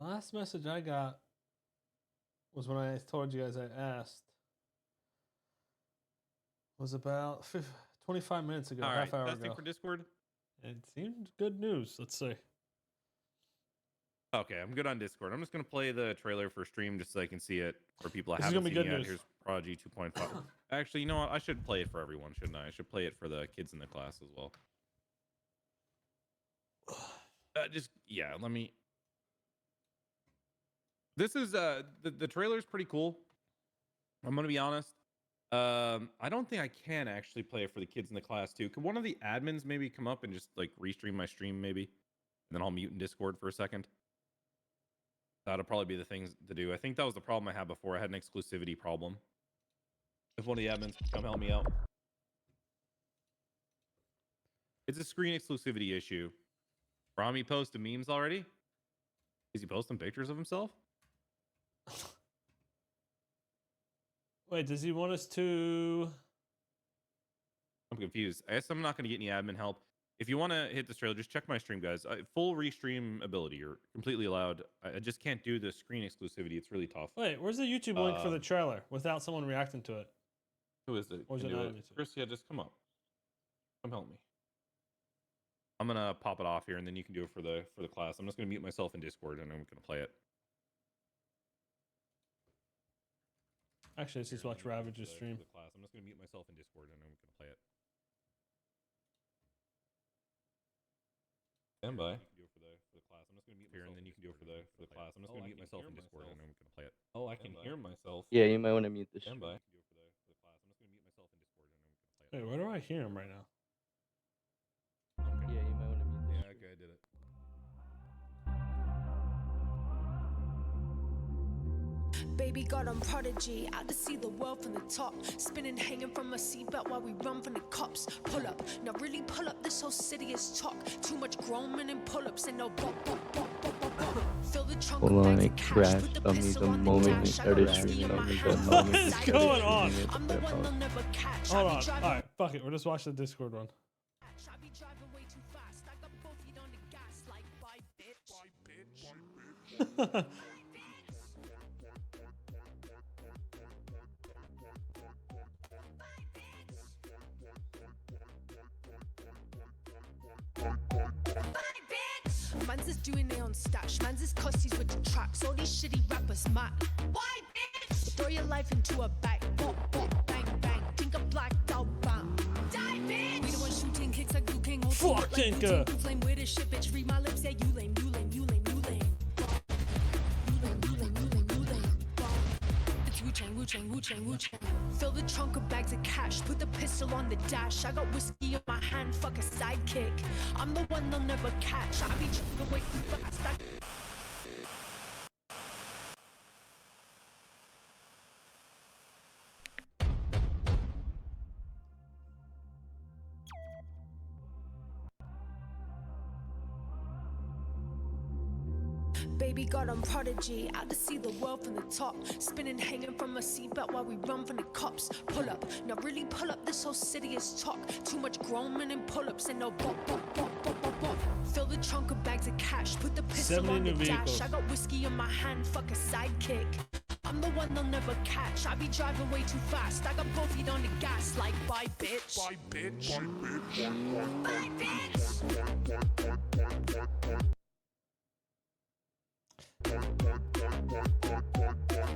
Last message I got was when I told you guys I asked. Was about 25 minutes ago, All half right, hour testing ago. for Discord. It seemed good news. Let's see. Okay, I'm good on Discord. I'm just gonna play the trailer for stream just so I can see it for people that This is haven't gonna be seen good it yet. news. Here's Prodigy 2.5. Actually, you know what? I should play it for everyone, shouldn't I? I should play it for the kids in the class as well. Let me. This is the trailer is pretty cool. I'm gonna be honest. I don't think I can actually play it for the kids in the class too. Could one of the admins maybe come up and just like restream my stream maybe, and then I'll mute in Discord for a second. That'll probably be the things to do. I think that was the problem I had before. I had an exclusivity problem. If one of the admins can come help me out. It's a screen exclusivity issue. Rami posted memes already? Is he posting pictures of himself? Wait, does he want us to... I'm confused. I guess I'm not going to get any admin help. If you want to hit this trailer, just check my stream, guys. Full restream ability. You're completely allowed. I just can't do the screen exclusivity. It's really tough. Wait, where's the YouTube link for the trailer without someone reacting to it? Who is it? Or is Can it do not it? on YouTube? Chris, yeah, just come up. Come help me. I'm going to pop it off here, and then you can do it for the class. I'm just going to mute myself in Discord, and I'm going to play it. Actually, let's just watch Ravage's stream. For the class. I'm just going to mute myself in Discord, and I'm going to play it. Stand by. You can do it for the class. I'm just going to mute here, and then you can do it for the class. I'm just going to mute myself in Discord, and I'm going to play it. Oh, I can hear myself. Yeah, you might want to mute this. Stand by. You can do it for the class. I'm just going to mute myself in Discord, and I'm going to play it. Wait, where do I hear him right now? Okay. Yeah, you might want to mute this. Yeah, okay, I did it. Baby got on Prodigy, out to see the world from the top. Spinning, hanging from a seatbelt while we run from the cops. Pull up, now really pull up, this whole city is talk. Too much grown men and pull-ups and no bop, bop, bop, bop, bop, bop. Fill the trunk Hold with on, bags it of cash, crashed put the on me pistol the on the moment we dash. I started got whiskey streaming. in On my me the hand, moment What we is started going on? streaming. I'm the one they'll never catch. Hold I be on. driving- Alright, fuck it. We'll just watch the Discord one. I be driving way too fast. I got both feet on the gas like bye bitch. Man's is doing their own stash. Man's is cussies with the tracks. All these shitty rappers mad. Why, bitch? Throw your life into a bag. Bop, bop, bang, bang. Think of blacked out, bam. Die, bitch. We the one shooting kicks like Liu Kang. Fuck, Tinker. You flame with this shit, bitch. Read my lips, yeah, you lame, you lame, you lame, you lame. You lame, you lame, you lame, you lame. It's Wu-Chang, Wu-Chang, Wu-Chang, Wu-Chang. Fill the trunk with bags of cash. Put the pistol on the dash. I got whiskey in my hand. Fuck a sidekick. I'm the one they'll never catch. I be driving way too fast. Baby got on Prodigy, out to see the world from the top. Spinning, hanging from a seatbelt while we run from the cops. Pull up, now really pull up, this whole city is talk. Too much grown men and pull-ups and no bop, bop, bop, bop, bop, bop. Fill the trunk with bags of cash, put the pistol 70 on the new dash. vehicles. I got whiskey in my hand, fuck a sidekick. I'm the one they'll never catch. I be driving way too fast. I got both feet on the gas like bye bitch. Bye bitch. Bye bitch.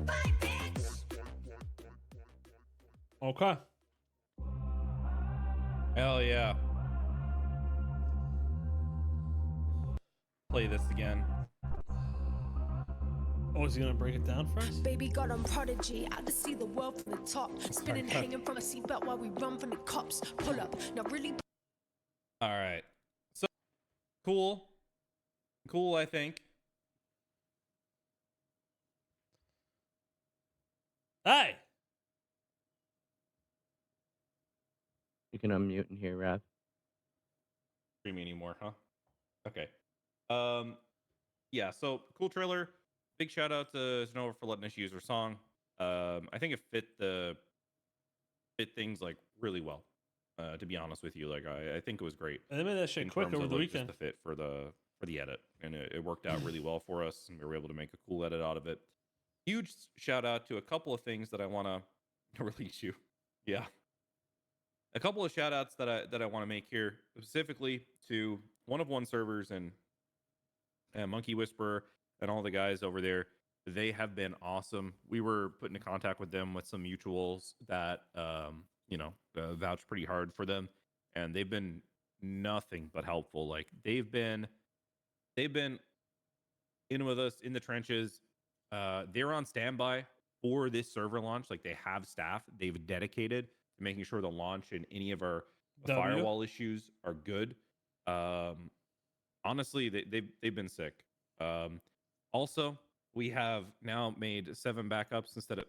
Bye bitch. Okay. Hell yeah. Play this again. Oh, is he gonna break it down first? Baby got on Prodigy, out to see the world from the top. Spinning, cut. hanging from a seatbelt while we run from the cops. Pull up, now really. All right. So cool. Cool, I think. Hey! You can unmute and hear rap. Streaming anymore, huh? Okay. Yeah, so cool trailer. Big shout out to Sonova for letting us use her song. I think it fit things like really well. To be honest with you, like I think it was great. And they made that shit in quick terms over of, the like, just weekend. the fit for the for the edit, and it worked out really well for us, and we were able to make a cool edit out of it. Huge shout out to a couple of things that I want to release you. Yeah, a couple of shout outs that I want to make here, specifically to one servers and Monkey Whisperer and all the guys over there. They have been awesome. We were put into contact with them with some mutuals that vouched pretty hard for them, and they've been nothing but helpful. Like they've been in with us in the trenches. They're on standby for this server launch. Like they have staff they've dedicated to making sure the launch and any of our firewall issues are good. Honestly, they've been sick. Also, we have now made 7 backups instead of.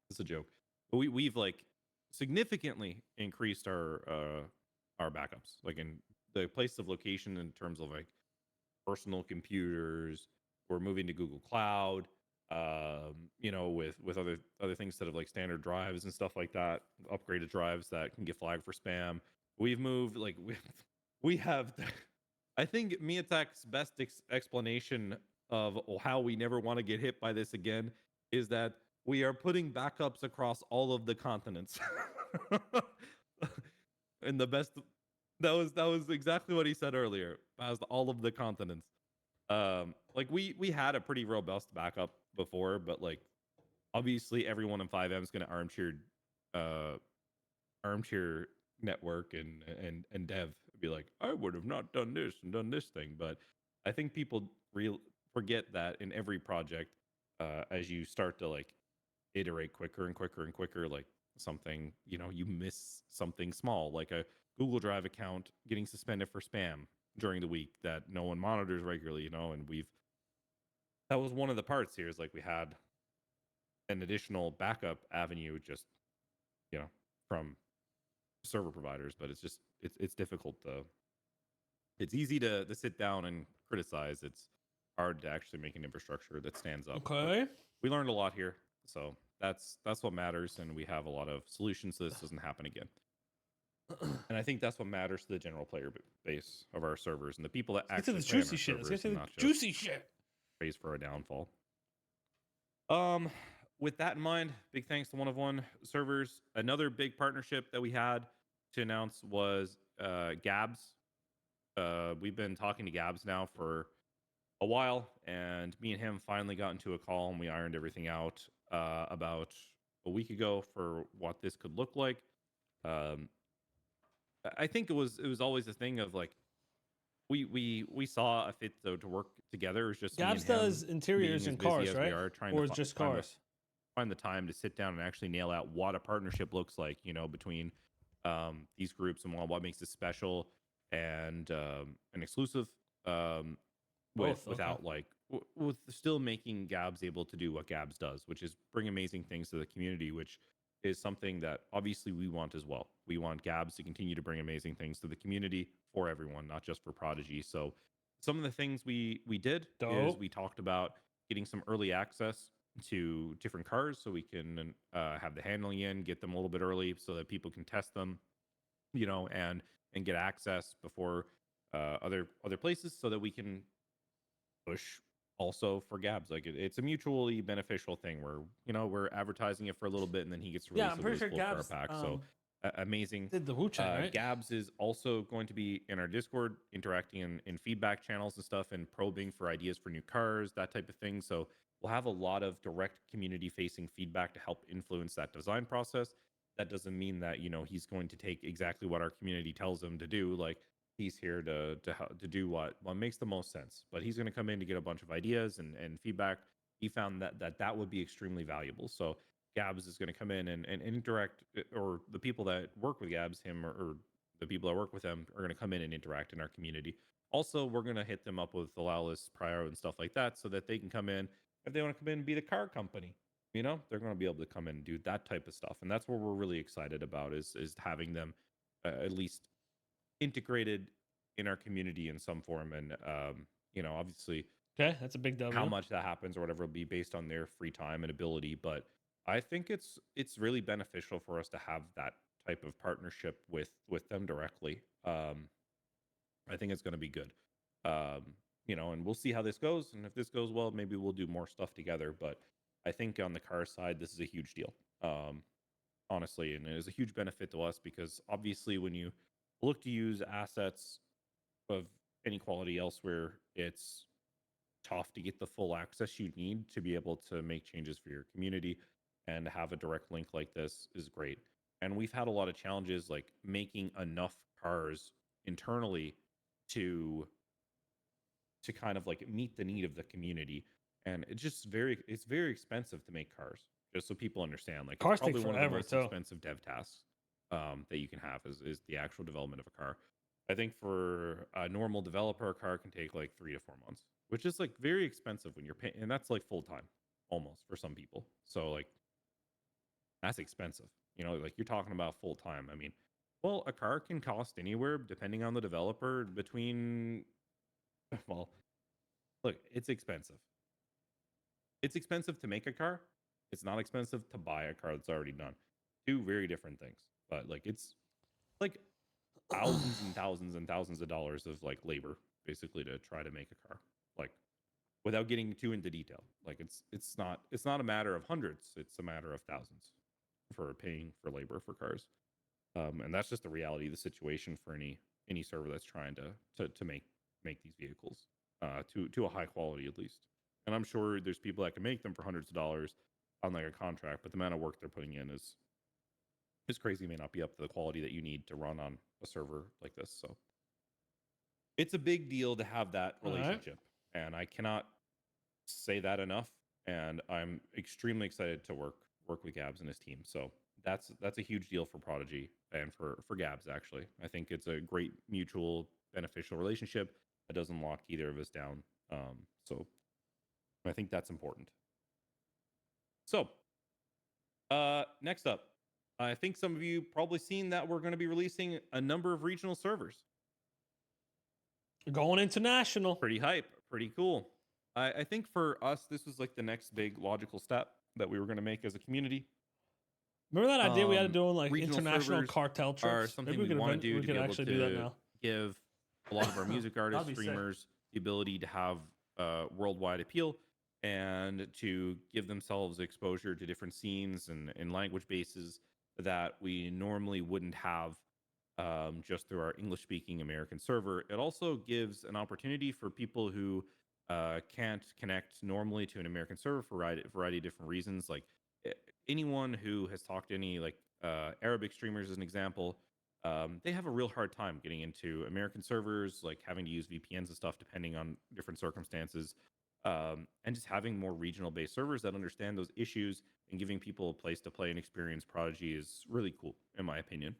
It's a joke. But we've like significantly increased our backups, like in the place of location in terms of like personal computers. We're moving to Google Cloud. With other things instead of like standard drives and stuff like that, upgraded drives that can get flagged for spam. We've moved like we have. I think Miatak's best explanation of how we never want to get hit by this again is that we are putting backups across all of the continents. And the best that was exactly what he said earlier. As all of the continents. Like we had a pretty robust backup before, but like obviously everyone in 5M is going to armchair network and dev be like, I would have not done this and done this thing. But I think people forget that in every project, as you start to like iterate quicker and quicker and quicker, like something, you miss something small, like a Google Drive account getting suspended for spam during the week that no one monitors regularly, and that was one of the parts here is like we had an additional backup avenue just, from server providers, but it's difficult it's easy to sit down and criticize. It's hard to actually make an infrastructure that stands up. Okay. But we learned a lot here, so that's what matters, and we have a lot of solutions so this doesn't happen again. And I think that's what matters to the general player base of our servers and the people that Let's get to actually the play on juicy our shit. Let's servers get to and the not just juicy shit. praise for a downfall. With that in mind, big thanks to one of one servers. Another big partnership that we had to announce was Gabz. We've been talking to Gabz now for a while, and me and him finally got into a call, and we ironed everything out about a week ago for what this could look like. I think it was always a thing of like we saw a fit to work together. It was just me and Gabz him does interiors being and as busy cars, as we right? are, trying Or to just cars? find the time to sit down and actually nail out what a partnership looks like, between these groups and what makes it special and exclusive, without like with still making Gabz able to do what Gabz does, which is bring amazing things to the community, which is something that obviously we want as well. We want Gabz to continue to bring amazing things to the community for everyone, not just for Prodigy. So some of the things we did is we talked about getting some early access to different cars so we can have the handling in, get them a little bit early so that people can test them, and get access before other places so that we can push also for Gabz. Like it's a mutually beneficial thing where we're advertising it for a little bit and then he gets to release Yeah, I'm pretty sure Power Gabz pack. So amazing. did the Wu-Chang, right? Gabz is also going to be in our Discord, interacting in feedback channels and stuff, and probing for ideas for new cars, that type of thing. So we'll have a lot of direct community-facing feedback to help influence that design process. That doesn't mean that he's going to take exactly what our community tells him to do. Like he's here to do what makes the most sense. But he's going to come in to get a bunch of ideas and feedback. He found that would be extremely valuable. So Gabz is going to come in and interact, or the people that work with Gabz, him or the people that work with him are going to come in and interact in our community. Also, we're going to hit them up with allow list prior and stuff like that so that they can come in if they want to come in and be the car company. They're going to be able to come in and do that type of stuff. And that's what we're really excited about is having them at least integrated in our community in some form. And, obviously, Okay, that's a big W. how much that happens or whatever will be based on their free time and ability. But I think it's really beneficial for us to have that type of partnership with them directly. I think it's going to be good. and we'll see how this goes. And if this goes well, maybe we'll do more stuff together. But I think on the car side, this is a huge deal, honestly, and it is a huge benefit to us because obviously, when you look to use assets of any quality elsewhere, it's tough to get the full access you need to be able to make changes for your community, and have a direct link like this is great. And we've had a lot of challenges like making enough cars internally to kind of like meet the need of the community, and it's very expensive to make cars, just so people understand. Like, Cars it's probably take one of the forever, most too. expensive dev tasks that you can have is the actual development of a car. I think for a normal developer, a car can take like 3 to 4 months, which is like very expensive when you're paying, and that's like full time almost for some people. So like that's expensive. Like you're talking about full time. I mean, well, a car can cost anywhere depending on the developer between well, look, it's expensive. It's expensive to make a car. It's not expensive to buy a car that's already done. Two very different things. But like it's like thousands and thousands and thousands of dollars of like labor basically to try to make a car. Like without getting too into detail. Like it's not a matter of hundreds, it's a matter of thousands for paying for labor for cars. And that's just the reality of the situation for any server that's trying to make these vehicles to a high quality at least. And I'm sure there's people that can make them for hundreds of dollars on like a contract, but the amount of work they're putting in is crazy. It may not be up to the quality that you need to run on a server like this. So it's a big deal to have that All right. relationship, and I cannot say that enough. And I'm extremely excited to work with Gabz and his team. So that's a huge deal for Prodigy and for Gabz. Actually, I think it's a great mutual beneficial relationship that doesn't lock either of us down. So I think that's important. So next up, I think some of you probably seen that we're going to be releasing a number of regional servers. Going international. Pretty hype, pretty cool. I think for us, this was like the next big logical step that we were going to make as a community. Remember that idea we had to do on like Regional international servers cartel trips? are something Maybe we want to do we to could be able actually do that to now. give a lot of our music artists, That'd be sick. streamers, the ability to have worldwide appeal and to give themselves exposure to different scenes and language bases that we normally wouldn't have just through our English-speaking American server. It also gives an opportunity for people who can't connect normally to an American server for a variety of different reasons. Like anyone who has talked to any like Arabic streamers, as an example, they have a real hard time getting into American servers, like having to use VPNs and stuff depending on different circumstances. And just having more regional-based servers that understand those issues and giving people a place to play and experience Prodigy is really cool, in my opinion.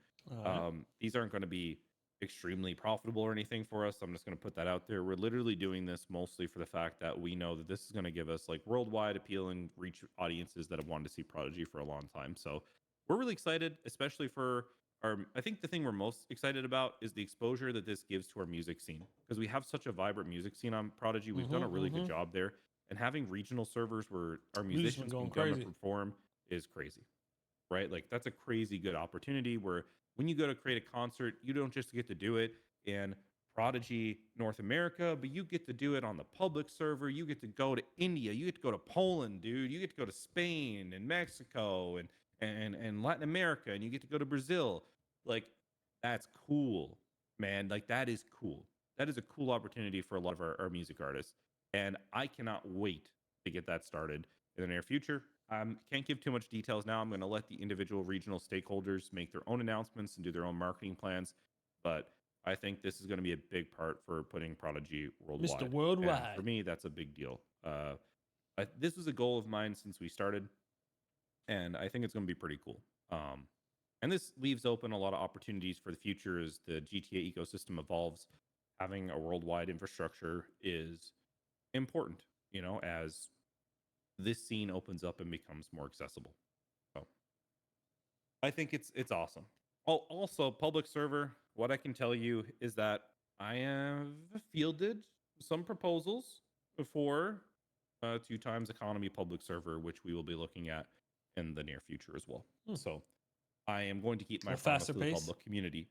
These aren't going to be extremely profitable or anything for us. I'm just going to put that out there. We're literally doing this mostly for the fact that we know that this is going to give us like worldwide appeal and reach audiences that have wanted to see Prodigy for a long time. So we're really excited, especially for I think the thing we're most excited about is the exposure that this gives to our music scene, because we have such a vibrant music scene on Prodigy. We've done a really good job there, and having regional servers where our musicians can come and perform is crazy, right? Like that's a crazy good opportunity where when you go to create a concert, you don't just get to do it in Prodigy North America, but you get to do it on the public server. You get to go to India, you get to go to Poland, dude. You get to go to Spain and Mexico and Latin America, and you get to go to Brazil. Like that's cool, man. Like that is cool. That is a cool opportunity for a lot of our music artists, and I cannot wait to get that started in the near future. Can't give too much details now. I'm going to let the individual regional stakeholders make their own announcements and do their own marketing plans, but I think this is going to be a big part for putting Prodigy worldwide. Mr. Worldwide. And for me, that's a big deal. This was a goal of mine since we started, and I think it's going to be pretty cool. And this leaves open a lot of opportunities for the future as the GTA ecosystem evolves. Having a worldwide infrastructure is important, as this scene opens up and becomes more accessible. So I think it's awesome. Oh, also public server. What I can tell you is that I have fielded some proposals for 2 times economy public server, which we will be looking at in the near future as well. So I am going to keep my promise to the public community,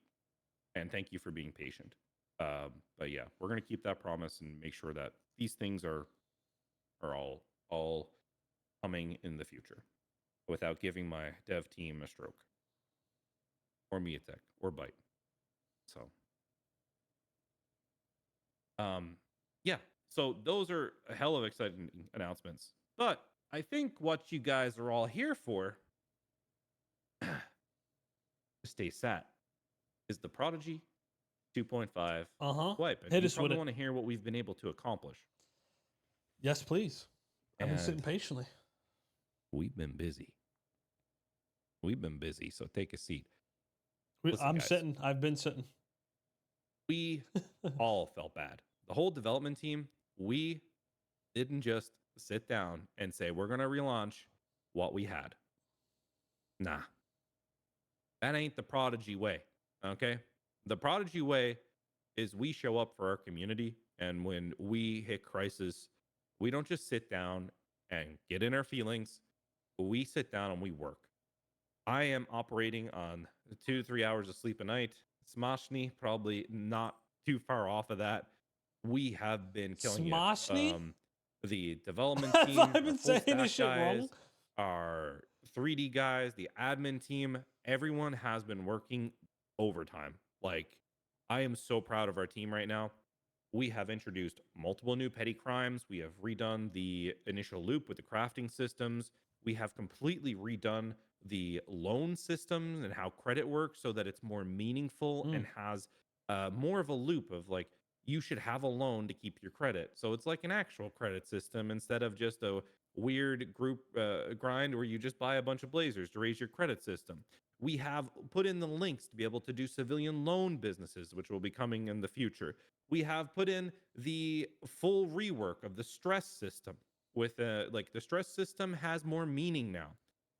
and thank you for being patient. But yeah, we're gonna keep that promise and make sure that these things are all coming in the future without giving my dev team a stroke or me a tech or bite. So yeah, so those are a hell of exciting announcements. But I think what you guys are all here for to stay sat is the Prodigy 2.5 wipe. And Hit you us with probably it. want to hear what we've been able to accomplish. Yes, please. I've been sitting And patiently. we've been busy. We've been busy, so take a seat. Listen, I'm guys. sitting. I've been sitting. We all felt bad. The whole development team, we didn't just sit down and say, we're going to relaunch what we had. Nah, that ain't the Prodigy way. Okay. The Prodigy way is we show up for our community. And when we hit crisis, we don't just sit down and get in our feelings. We sit down and we work. I am operating on 2 to 3 hours of sleep a night. Smashny, probably not too far off of that. We have been killing Smashny? it. The development Have team, I our been full saying this stack shit wrong? guys, our 3D guys, the admin team, everyone has been working overtime. Like, I am so proud of our team right now. We have introduced multiple new petty crimes. We have redone the initial loop with the crafting systems. We have completely redone the loan systems and how credit works so that it's more meaningful and has more of a loop of like, you should have a loan to keep your credit. So it's like an actual credit system instead of just a weird group grind where you just buy a bunch of blazers to raise your credit system. We have put in the links to be able to do civilian loan businesses, which will be coming in the future. We have put in the full rework of the stress system with like the stress system has more meaning now.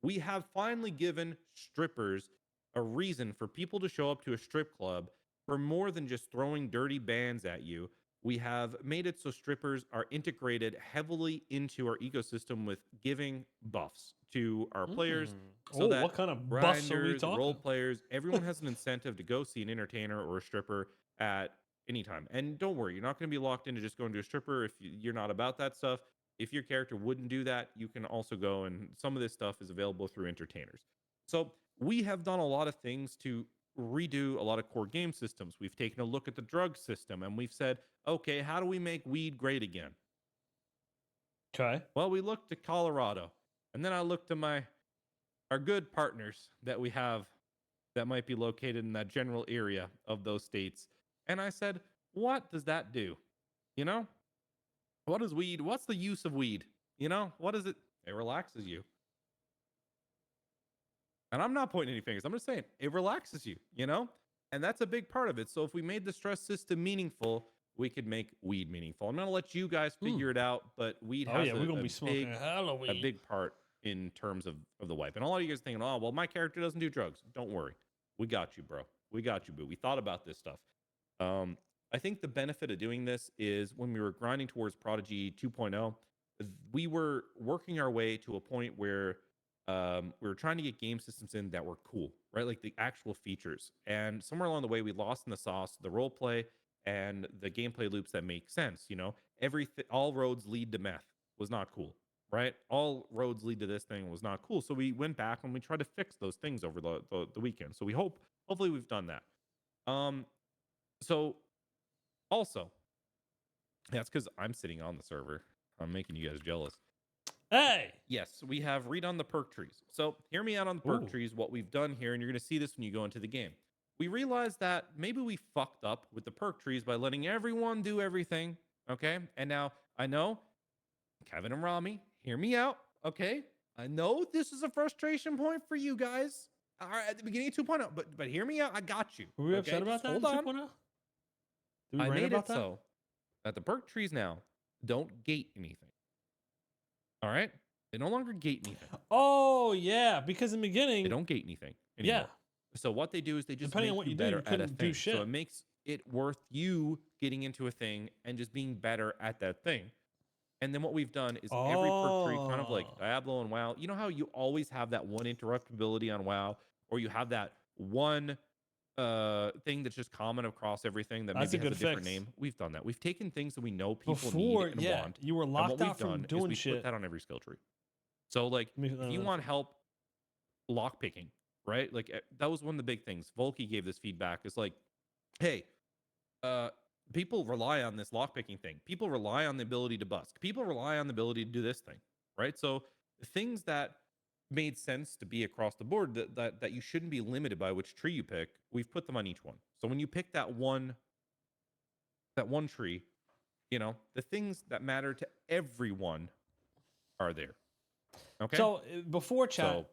We have finally given strippers a reason for people to show up to a strip club for more than just throwing dirty bands at you. We have made it so strippers are integrated heavily into our ecosystem with giving buffs to our players so that What kind of buffs are we grinders, talking? role players, everyone has an incentive to go see an entertainer or a stripper at any time. And don't worry, you're not going to be locked into just going to a stripper if you're not about that stuff. If your character wouldn't do that, you can also go, and some of this stuff is available through entertainers. So we have done a lot of things to redo a lot of core game systems. We've taken a look at the drug system and we've said, okay, how do we make weed great again? Okay. Well, we looked to Colorado, and then I looked to our good partners that we have that might be located in that general area of those states. And I said, what does that do? You know, what is weed? What's the use of weed? You know, what is it? It relaxes you. And I'm not pointing any fingers. I'm just saying it relaxes you, you know? And that's a big part of it. So if we made the stress system meaningful, we could make weed meaningful. I'm going to let you guys figure it out, but weed Oh has yeah, we're gonna be smoking big, hella a weed. big part in terms of the wipe. And a lot of you guys are thinking, oh, well, my character doesn't do drugs. Don't worry. We got you, bro. We got you, boo. We thought about this stuff. I think the benefit of doing this is when we were grinding towards Prodigy 2.0, we were working our way to a point where we were trying to get game systems in that were cool, right? Like the actual features. And somewhere along the way, we lost in the sauce the role play and the gameplay loops that make sense. You know, all roads lead to meth was not cool, right? All roads lead to this thing was not cool. So we went back and we tried to fix those things over the weekend. So hopefully we've done that. So also, that's because I'm sitting on the server. I'm making you guys jealous. Hey. Yes, we have redone the perk trees. So hear me out on the perk Ooh. trees, what we've done here, and you're going to see this when you go into the game. We realized that maybe we fucked up with the perk trees by letting everyone do everything, okay? And now I know, Kevin and Rami, hear me out, okay? I know this is a frustration point for you guys. All right, at the beginning of 2.0, but hear me out. I got you. Were we okay? upset about Just that? hold on. Did we I rant made about it that? so that the perk trees now don't gate anything. All right? They no longer gate anything. Oh yeah, because in the beginning, They don't gate anything anymore. yeah. So what they do is they just Depending make on what you you do, better you at a couldn't do thing. shit. So it makes it worth you getting into a thing and just being better at that thing. And then what we've done is every perk tree, kind of like Oh. Diablo and WoW. You know how you always have that one interruptibility on WoW, or you have that one thing that's just common across everything that That's maybe a has a good different fix. name. We've done that. We've taken things that we know people Before, need and yeah, want. you were And what locked we've out from done is doing we've shit. put that on every skill tree. So like Let me- if you want help lock picking, right? Like that was one of the big things. Volky gave this feedback. Is like, hey, people rely on this lock picking thing. People rely on the ability to busk. People rely on the ability to do this thing, right? So the things that made sense to be across the board that you shouldn't be limited by which tree you pick, we've put them on each one. So when you pick that one tree, you know, the things that matter to everyone are there. Okay. So before chat, So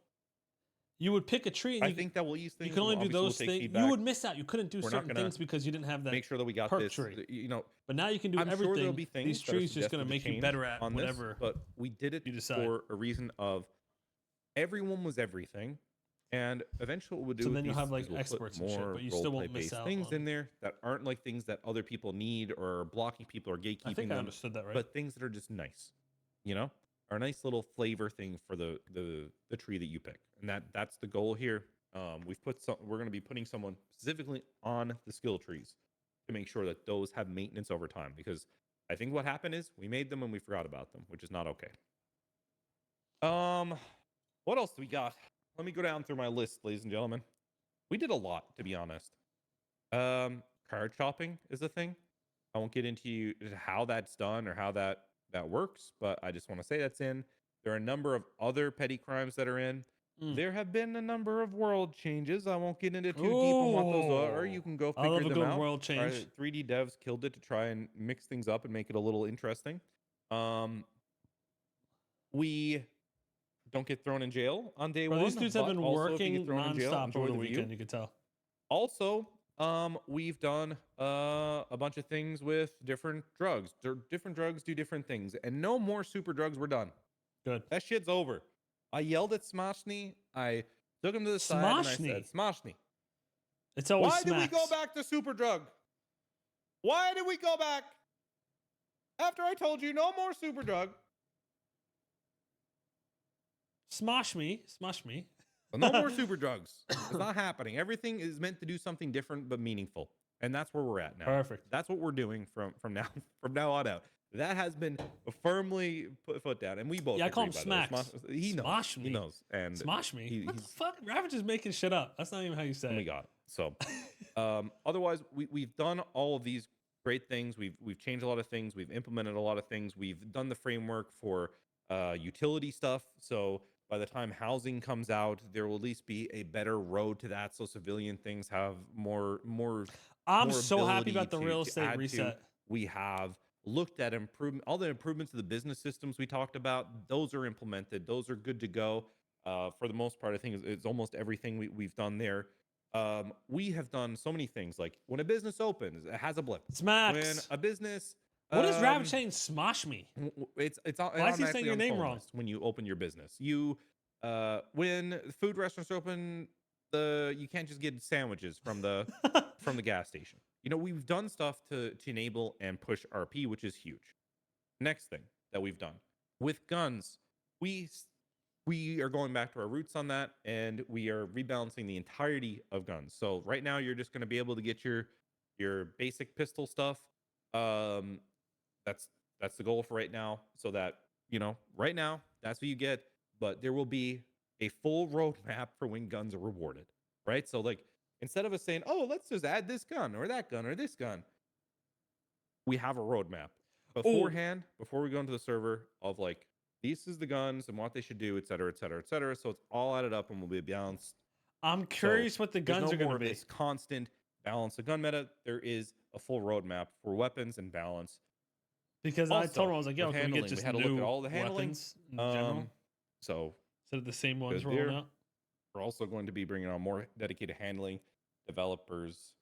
you would pick a tree and I you, think that we'll use things. you can only do Obviously, we'll those take things. You feedback. would miss out. You couldn't do We're not certain gonna things because you didn't have that. Make sure that we got perk this. tree. You know, But now you can do I'm everything. sure there'll be things These that are trees just going to suggested make you change better at on whatever. this, but we did it you decide. for a reason of everyone was everything, and eventually what we'll do. So with then you'll these have, like, is we'll experts put and shit, more but you still won't miss role-play-based out things on- in there that aren't like things that other people need or are blocking people or gatekeeping I think I them, understood that right. but things that are just nice, you know, are a nice little flavor thing for the tree that you pick, and that's the goal here. We've put some. We're going to be putting someone specifically on the skill trees to make sure that those have maintenance over time. Because I think what happened is we made them and we forgot about them, which is not okay. What else do we got? Let me go down through my list, ladies and gentlemen. We did a lot, to be honest. Card shopping is a thing. I won't get into how that's done or how that works, but I just want to say that's in. There are a number of other petty crimes that are in. There have been a number of world changes. I won't get into too deep on what those are. You can go I love figure a them good out. world change. 3D devs killed it to try and mix things up and make it a little interesting. We don't get thrown in jail on day Bro, one. these dudes have but been also if you working get thrown in jail, nonstop enjoy over the the view. weekend. You could tell. Also, we've done a bunch of things with different drugs. Different drugs do different things, and no more super drugs. We're done. Good. That shit's over. I yelled at Smashny. I took him to the side and I said, Smashny, It's always why did we smacks. go back to super drug? Why did we go back after I told you no more super drug? Smosh me. Smosh me. No more super drugs. It's not happening. Everything is meant to do something different but meaningful, and that's where we're at now. Perfect. That's what we're doing from now on out. That has been firmly put down, and we both. Yeah, I call him agree, by the way. Smacks. He knows. Smosh He me. knows. And Smosh me. What the he's fuck? Ravage is making shit up. That's not even how you say oh my it. god. So, otherwise, we've done all of these great things. We've changed a lot of things. We've implemented a lot of things. We've done the framework for utility stuff. So by the time housing comes out, there will at least be a better road to that. So civilian things have more. I'm more so happy ability about the to- real to estate add to. reset. We have looked at all the improvements to the business systems we talked about. Those are implemented. Those are good to go. For the most part, I think it's almost everything we've done there. We have done so many things. Like when a business opens, it has a blip. Smacks. When a business, What is Ravage saying? Smosh me. it's Why is he saying your name wrong? when you open your business. When food restaurants open, you can't just get sandwiches from the from the gas station. You know, we've done stuff to enable and push RP, which is huge. Next thing that we've done with guns, we are going back to our roots on that, and we are rebalancing the entirety of guns. So right now, you're just going to be able to get your basic pistol stuff. That's the goal for right now. So that right now that's what you get, but there will be a full roadmap for when guns are rewarded. Right. So like instead of us saying, oh, let's just add this gun or that gun or this gun, we have a roadmap beforehand before we go into the server of like, this is the guns and what they should do, et cetera, et cetera, et cetera. So it's all added up and will be balanced. I'm curious what the There's guns no are going more to be. this constant balance of gun meta. There is a full roadmap for weapons and balance. Because I Also, told him, I was like, yo, with can we get handling, just we had to look new at all the handling. weapons in general? So Instead of the same ones good rolling there. out? we're also going to be bringing on more dedicated handling developers,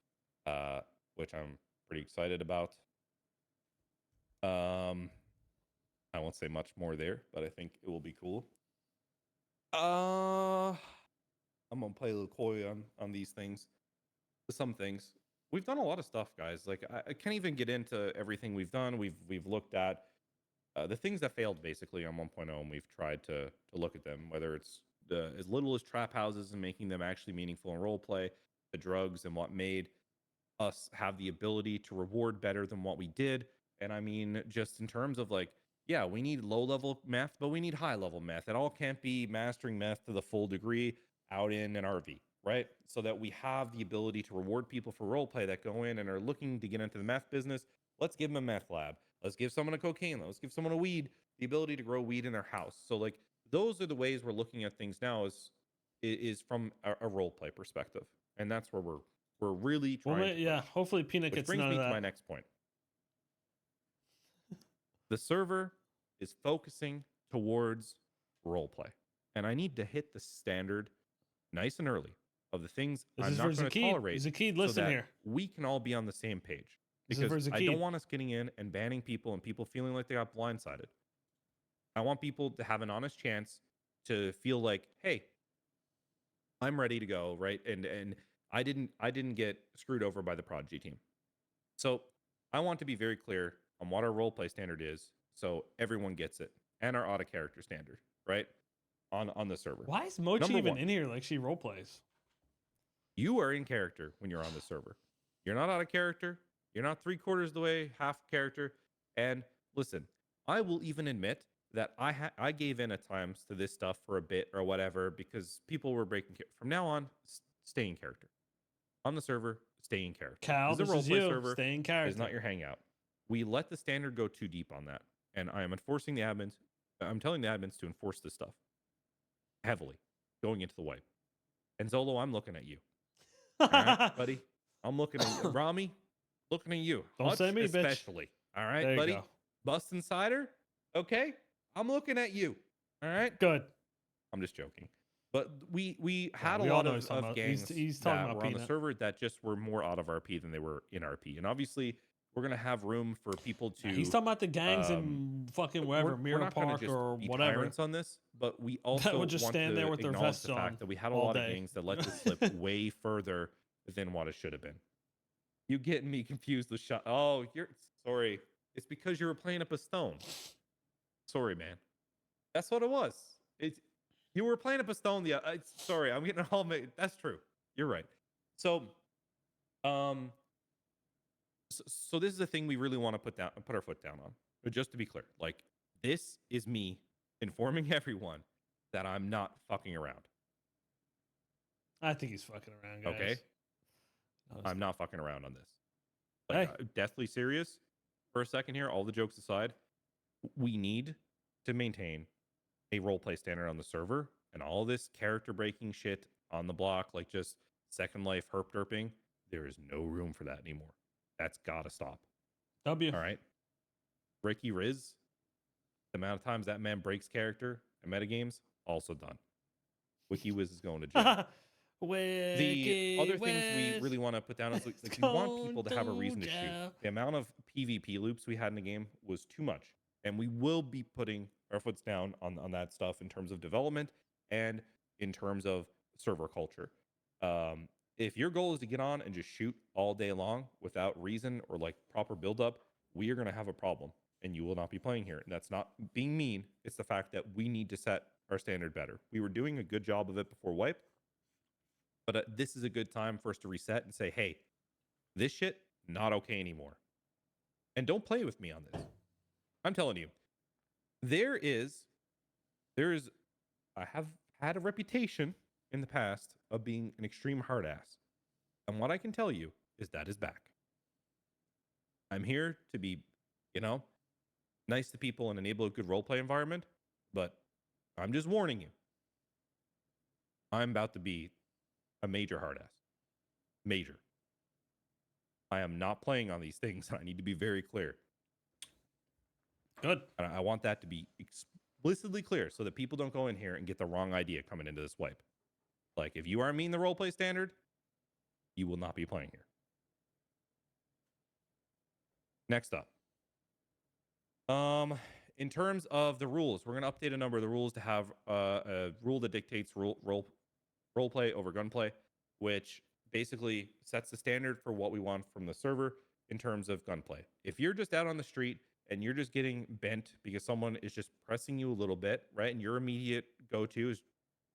which I'm pretty excited about. I won't say much more there, but I think it will be cool. I'm gonna play a little coy on these things. Some things we've done a lot of stuff, guys. Like I can't even get into everything we've done. We've looked at the things that failed basically on 1.0, and we've tried to look at them, whether it's as little as trap houses and making them actually meaningful in role play, the drugs and what made us have the ability to reward better than what we did. And I mean, just in terms of like, yeah, we need low level meth, but we need high level meth. It all can't be mastering meth to the full degree out in an RV, right? So that we have the ability to reward people for role play that go in and are looking to get into the meth business. Let's give them a meth lab. Let's give someone a cocaine. Let's give someone a weed, the ability to grow weed in their house. So like those are the ways we're looking at things now is from a role play perspective. And that's where we're really Well, trying to yeah. push. Hopefully, Peanut Which gets brings none me of to my that. next point. The server is focusing towards role play. And I need to hit the standard nice and early of the things This I'm is not for going to Zakid. tolerate Zakid, so listen that here. we can all be on the same page. This is for Because I don't Zakid. want us getting in and banning people and people feeling like they got blindsided. I want people to have an honest chance to feel like, hey, I'm ready to go, right? And I didn't get screwed over by the Prodigy team. So I want to be very clear on what our roleplay standard is, so everyone gets it, and our auto character standard, right? On the server. Why is Mochi Number even one. in here like she role plays? You are in character when you're on the server. You're not out of character. You're not 3/4 of the way, half character. And listen, I will even admit that I gave in at times to this stuff for a bit or whatever because people were breaking. From now on, stay in character. On the server, stay in character. Cal, This this is a is roleplay you. server. Stay in It character. is not your hangout. We let the standard go too deep on that, and I am enforcing the admins. I'm telling the admins to enforce this stuff heavily going into the wipe. And Zolo, I'm looking at you. All right, buddy. I'm looking at you. Rami, looking at you. Don't Hutch say me, bitch. especially. All right, There you buddy. go. Bust Insider. Okay, I'm looking at you. All right. Good. I'm just joking. But we had we a all lot know he's talking of about- gangs he's talking that about were on the Peanut. server that just were more out of RP than they were in RP. And obviously, we're gonna have room for people to. He's talking about the gangs in fucking wherever, we're Mirror not gonna Park just or be whatever. tyrants on this, but we also would just want stand to there with their acknowledge vests the fact on that we had a all lot of day. gangs that let this slip way further than what it should have been. You getting me confused with shot? Oh, you're sorry. It's because you were playing up a stone. Sorry, man. That's what it was. It's you were playing up a stone. Sorry, I'm getting all made. That's true. You're right. So, so this is a thing we really want to put our foot down on. But just to be clear, like this is me informing everyone that I'm not fucking around. I think he's fucking around, guys. Okay, No, I'm not fucking around on this. Like, Hey. deathly serious. For a second here, all the jokes aside, we need to maintain a roleplay standard on the server, and all this character breaking shit on the block, like just Second Life herp derping. There is no room for that anymore. That's gotta stop. W. All right. Ricky Riz, the amount of times that man breaks character in metagames, also done. WikiWiz is going to jail. The other things we really want to put down is like we want people to have a reason to shoot. The amount of PvP loops we had in the game was too much. And we will be putting our foots down on that stuff in terms of development and in terms of server culture. If your goal is to get on and just shoot all day long without reason or like proper build up, we are going to have a problem and you will not be playing here. And that's not being mean. It's the fact that we need to set our standard better. We were doing a good job of it before wipe, but this is a good time for us to reset and say, hey, this shit, not okay anymore. And don't play with me on this. I'm telling you, I have had a reputation in the past of being an extreme hard ass. And what I can tell you is that is back. I'm here to be, nice to people and enable a good roleplay environment, but I'm just warning you. I'm about to be a major hard ass. Major. I am not playing on these things. I need to be very clear. Good. And I want that to be explicitly clear so that people don't go in here and get the wrong idea coming into this wipe. Like, if you aren't meeting the roleplay standard, you will not be playing here. Next up. In terms of the rules, we're going to update a number of the rules to have a rule that dictates role play over gunplay, which basically sets the standard for what we want from the server in terms of gunplay. If you're just out on the street and you're just getting bent because someone is just pressing you a little bit, right? And your immediate go-to is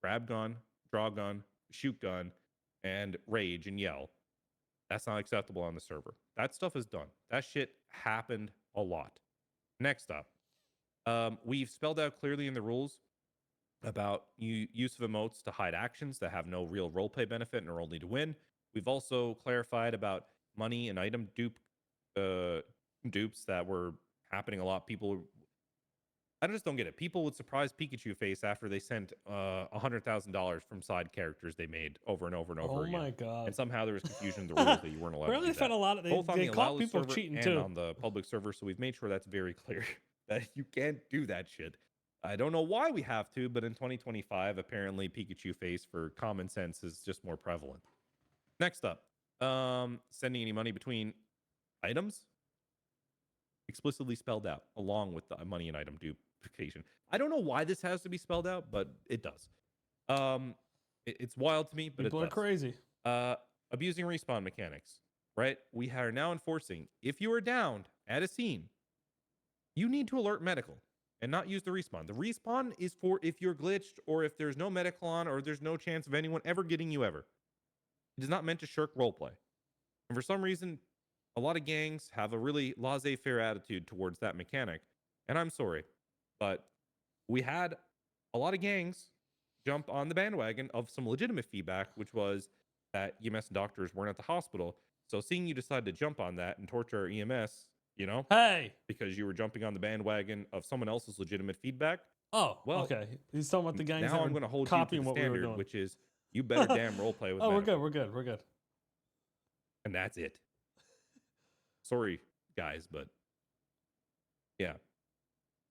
grab gun, draw gun, shoot gun, and rage and yell. That's not acceptable on the server. That stuff is done. That shit happened a lot. Next up, we've spelled out clearly in the rules about use of emotes to hide actions that have no real roleplay benefit and are only to win. We've also clarified about money and item dupes that were happening a lot. I just don't get it. People would surprise Pikachu face after they sent $100,000 from side characters they made over and over and over Oh again. my god. And somehow there was confusion in the rules that you weren't allowed to Apparently do they found that. a lot of Both on they the caught allow list people server cheating and too. on the public server, so we've made sure that's very clear that you can't do that shit. I don't know why we have to, but in 2025, apparently Pikachu face for common sense is just more prevalent. Next up, sending any money between items, explicitly spelled out along with the money and item duplication. I don't know why this has to be spelled out, but it does. It's wild to me, but People it are does. crazy. Abusing respawn mechanics, right? We are now enforcing if you are downed at a scene, you need to alert medical and not use the respawn. The respawn is for if you're glitched or if there's no medical on or there's no chance of anyone ever getting you ever. It is not meant to shirk roleplay. And for some reason, a lot of gangs have a really laissez-faire attitude towards that mechanic. And I'm sorry, but we had a lot of gangs jump on the bandwagon of some legitimate feedback, which was that EMS and doctors weren't at the hospital. So seeing you decide to jump on that and torture our EMS, you know, Hey. because you were jumping on the bandwagon of someone else's legitimate feedback. Oh, Well, okay. He's talking about the gangs now that I'm were going to hold you to copying the what we were standard, doing. which is you better damn roleplay with Oh, we're medical. good. We're good. We're good. And that's it. Sorry, guys, but yeah,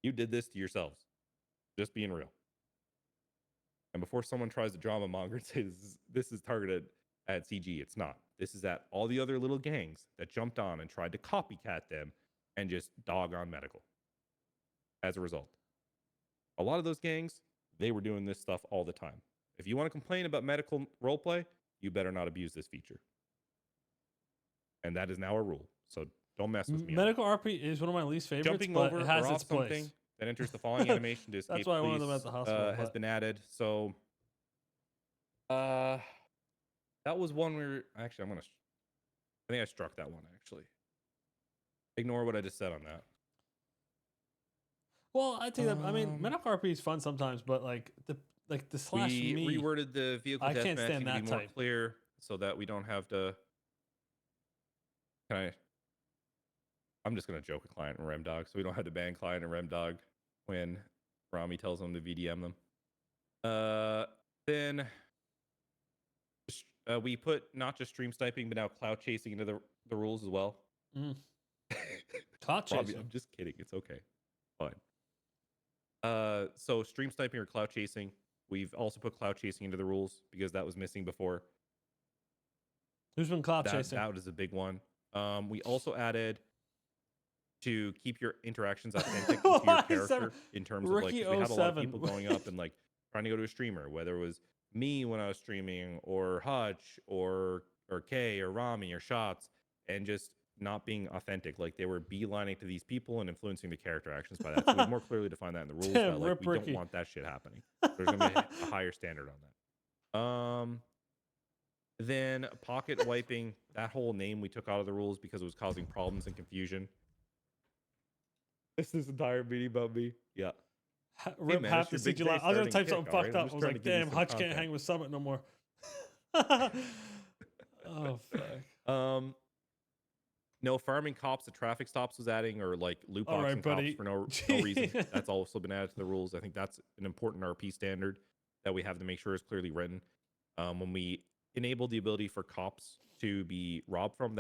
you did this to yourselves. Just being real. And before someone tries to drama monger and say this is targeted at CG, it's not. This is at all the other little gangs that jumped on and tried to copycat them and just dog on medical. As a result, a lot of those gangs, they were doing this stuff all the time. If you want to complain about medical roleplay, you better not abuse this feature. And that is now a rule. So don't mess with me. Medical RP is one of my least favorites, Jumping but over it has or its off something place. that enters the following animation to escape That's why I wanted them police, at the hospital. has been added. So that was one where actually I think I struck that one actually. Ignore what I just said on that. Well, I think that I mean medical RP is fun sometimes, but like the slash We me. reworded the vehicle I can't deathmatching stand to be that more type. clear so that we don't have to. I'm just gonna joke with client and Remdog, so we don't have to ban client and Remdog when Rami tells them to VDM them. Then we put not just stream sniping, but now clout chasing into the rules as well. Mm. Clout Robbie, chasing. I'm just kidding. It's okay. Fine. So stream sniping or clout chasing. We've also put clout chasing into the rules because that was missing before. Who's been clout chasing? That was a big one. We also added to keep your interactions authentic to your character in terms of like 'cause we had a lot of people going up and like trying to go to a streamer, whether it was me when I was streaming or Hutch or Kay or Rami or Shots, and just not being authentic. Like they were beelining to these people and influencing the character actions by that. So we more clearly define that in the rules. Damn, That like rip we Ricky. don't want that shit happening. There's gonna be a higher standard on that. Then pocket wiping, that whole name we took out of the rules because it was causing problems and confusion. This entire meeting about me. Yeah. Rip man, half it's the your big CG day line. I was gonna starting type kick, something alright? fucked I'm up. I just was trying to like, give you damn, some Hutch can't content. hang with Summit no more. Oh fuck. No farming cops at traffic stops was adding, or like loot All boxing right, buddy. cops for no reason. That's also been added to the rules. I think that's an important RP standard that we have to make sure is clearly written. When we enable the ability for cops to be robbed from,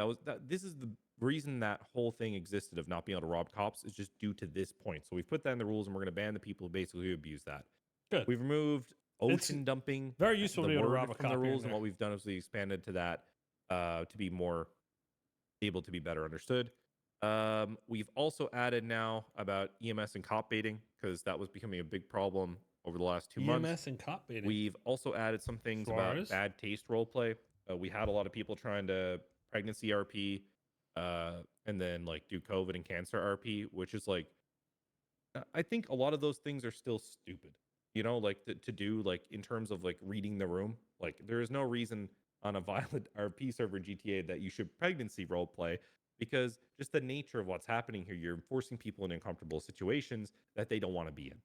this is the reason that whole thing existed of not being able to rob cops is just due to this point. So we've put that in the rules, and we're going to ban the people who basically abuse that. Good. We've removed ocean dumping. Very useful the to be able to word rob a from the cop here rules, and and there. what we've done is we expanded to that to be more able to be better understood. We've also added now about EMS and cop baiting because that was becoming a big problem over the last 2 months. EMS and cop baiting. We've also added some things Suarez? about bad taste roleplay. We had a lot of people trying to pregnancy RP and then like do COVID and cancer RP, which is like, I think a lot of those things are still stupid, you know, like to do like in terms of like reading the room. Like there is no reason on a violent RP server in GTA that you should pregnancy roleplay, because just the nature of what's happening here, you're forcing people in uncomfortable situations that they don't want to be in.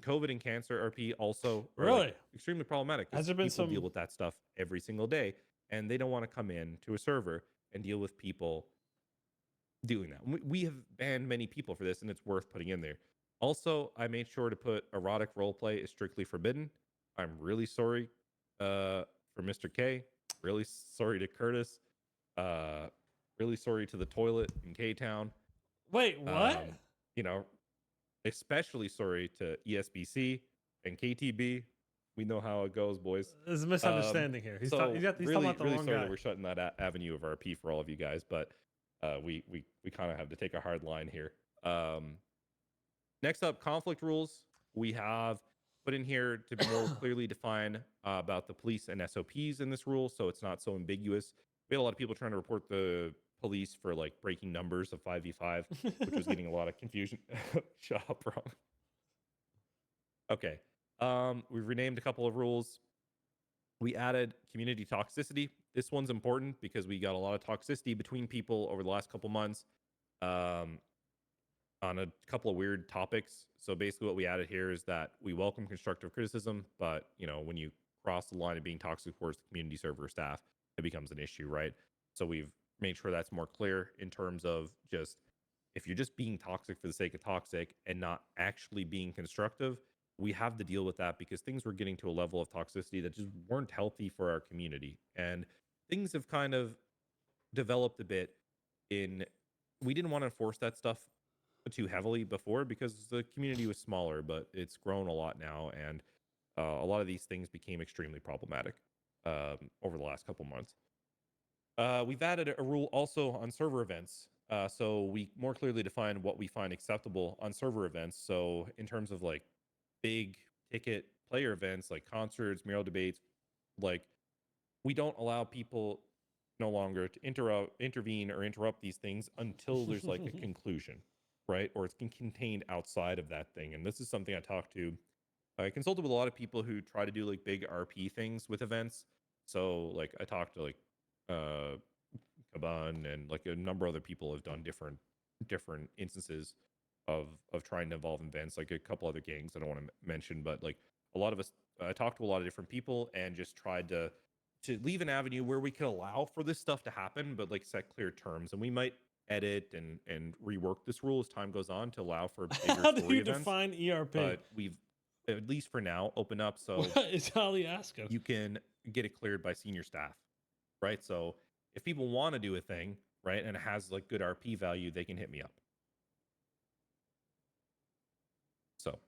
COVID and cancer RP also are Really? like extremely problematic Has because there been people deal some- with that stuff every single day, and they don't want to come in to a server and deal with people doing that. We have banned many people for this, and it's worth putting in there. Also, I made sure to put erotic roleplay is strictly forbidden. I'm really sorry for Mr. K. Really sorry to Curtis. Really sorry to the toilet in K-Town. Wait, what? You know, especially sorry to ESBC and KTB. We know how it goes, boys. There's a misunderstanding here. He's, So he's talking really, about the really wrong sorry guy. that we're shutting that avenue of RP for all of you guys, but we kind of have to take a hard line here. Next up, conflict rules. We have put in here to more clearly define about the police and SOPs in this rule, so it's not so ambiguous. We had a lot of people trying to report the police for like breaking numbers of 5v5, which was getting a lot of confusion. Shut up, bro. Okay. We've renamed a couple of rules. We added community toxicity. This one's important because we got a lot of toxicity between people over the last couple months on a couple of weird topics. So basically what we added here is that we welcome constructive criticism, but you know, when you cross the line of being toxic towards the community server staff, it becomes an issue, right? So we've made sure that's more clear in terms of just, if you're just being toxic for the sake of toxic and not actually being constructive, we have to deal with that because things were getting to a level of toxicity that just weren't healthy for our community. And things have kind of developed a bit in, we didn't want to enforce that stuff too heavily before because the community was smaller, but it's grown a lot now. And a lot of these things became extremely problematic over the last couple months. We've added a rule also on server events. So we more clearly define what we find acceptable on server events. So in terms of like big ticket player events like concerts, mural debates, like we don't allow people no longer to intervene or interrupt these things until there's like a conclusion, right? Or it's contained outside of that thing. And this is something I consulted with a lot of people who try to do like big RP things with events. So like I talked to like Kebun and like a number of other people have done different instances of trying to involve events, like a couple other gangs I don't want to mention, but like a lot of us, I talked to a lot of different people and just tried to leave an avenue where we could allow for this stuff to happen, but like set clear terms. And we might edit and rework this rule as time goes on to allow for bigger How do story you events. define ERP? But we've, at least for now, opened up so What is Ali asking? you can get it cleared by senior staff, right? So if people want to do a thing, right, and it has like good RP value, they can hit me up. So,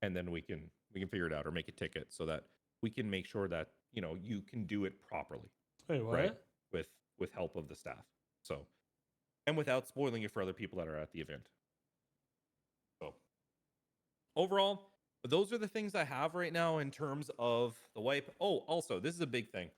and then we can figure it out or make a ticket so that we can make sure that, you know, you can do it properly, Wait, what? right? With help of the staff. So, and without spoiling it for other people that are at the event. So, overall, those are the things I have right now in terms of the wipe. Oh, also, this is a big thing.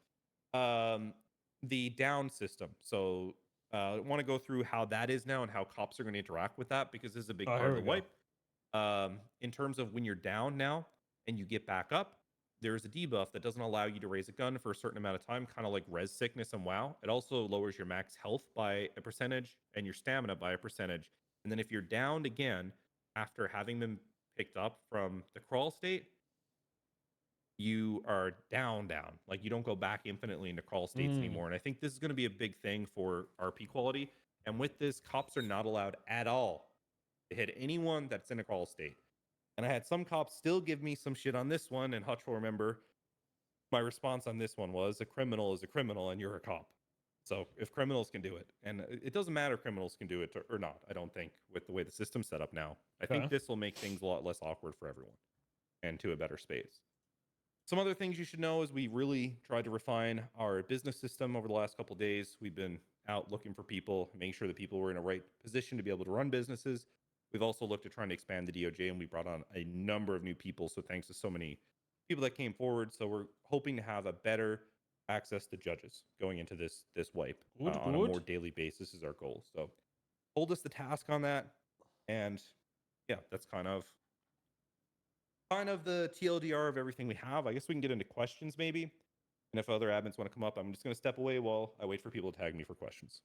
The down system. So, I want to go through how that is now and how cops are going to interact with that because this is a big Oh, part here of the we go. wipe. In terms of when you're down now and you get back up, there's a debuff that doesn't allow you to raise a gun for a certain amount of time, kind of like res sickness and WoW. It also lowers your max health by a percentage and your stamina by a percentage. And then if you're downed again after having been picked up from the crawl state, you are down. Like you don't go back infinitely into crawl states anymore. And I think this is going to be a big thing for RP quality. And with this, cops are not allowed at all to hit anyone that's in a crawl state. And I had some cops still give me some shit on this one, and Hutch will remember my response on this one was, a criminal is a criminal and you're a cop. So if criminals can do it, and it doesn't matter if criminals can do it or not, I don't think, with the way the system's set up now. I think this will make things a lot less awkward for everyone and to a better space. Some other things you should know is we really tried to refine our business system over the last couple of days. We've been out looking for people, making sure that people were in a right position to be able to run businesses. We've also looked at trying to expand the DOJ, and we brought on a number of new people. So thanks to so many people that came forward. So we're hoping to have a better access to judges going into this wipe on a more daily basis is our goal. So hold us the task on that. And yeah, that's kind of the TLDR of everything we have. I guess we can get into questions maybe. And if other admins want to come up, I'm just going to step away while I wait for people to tag me for questions.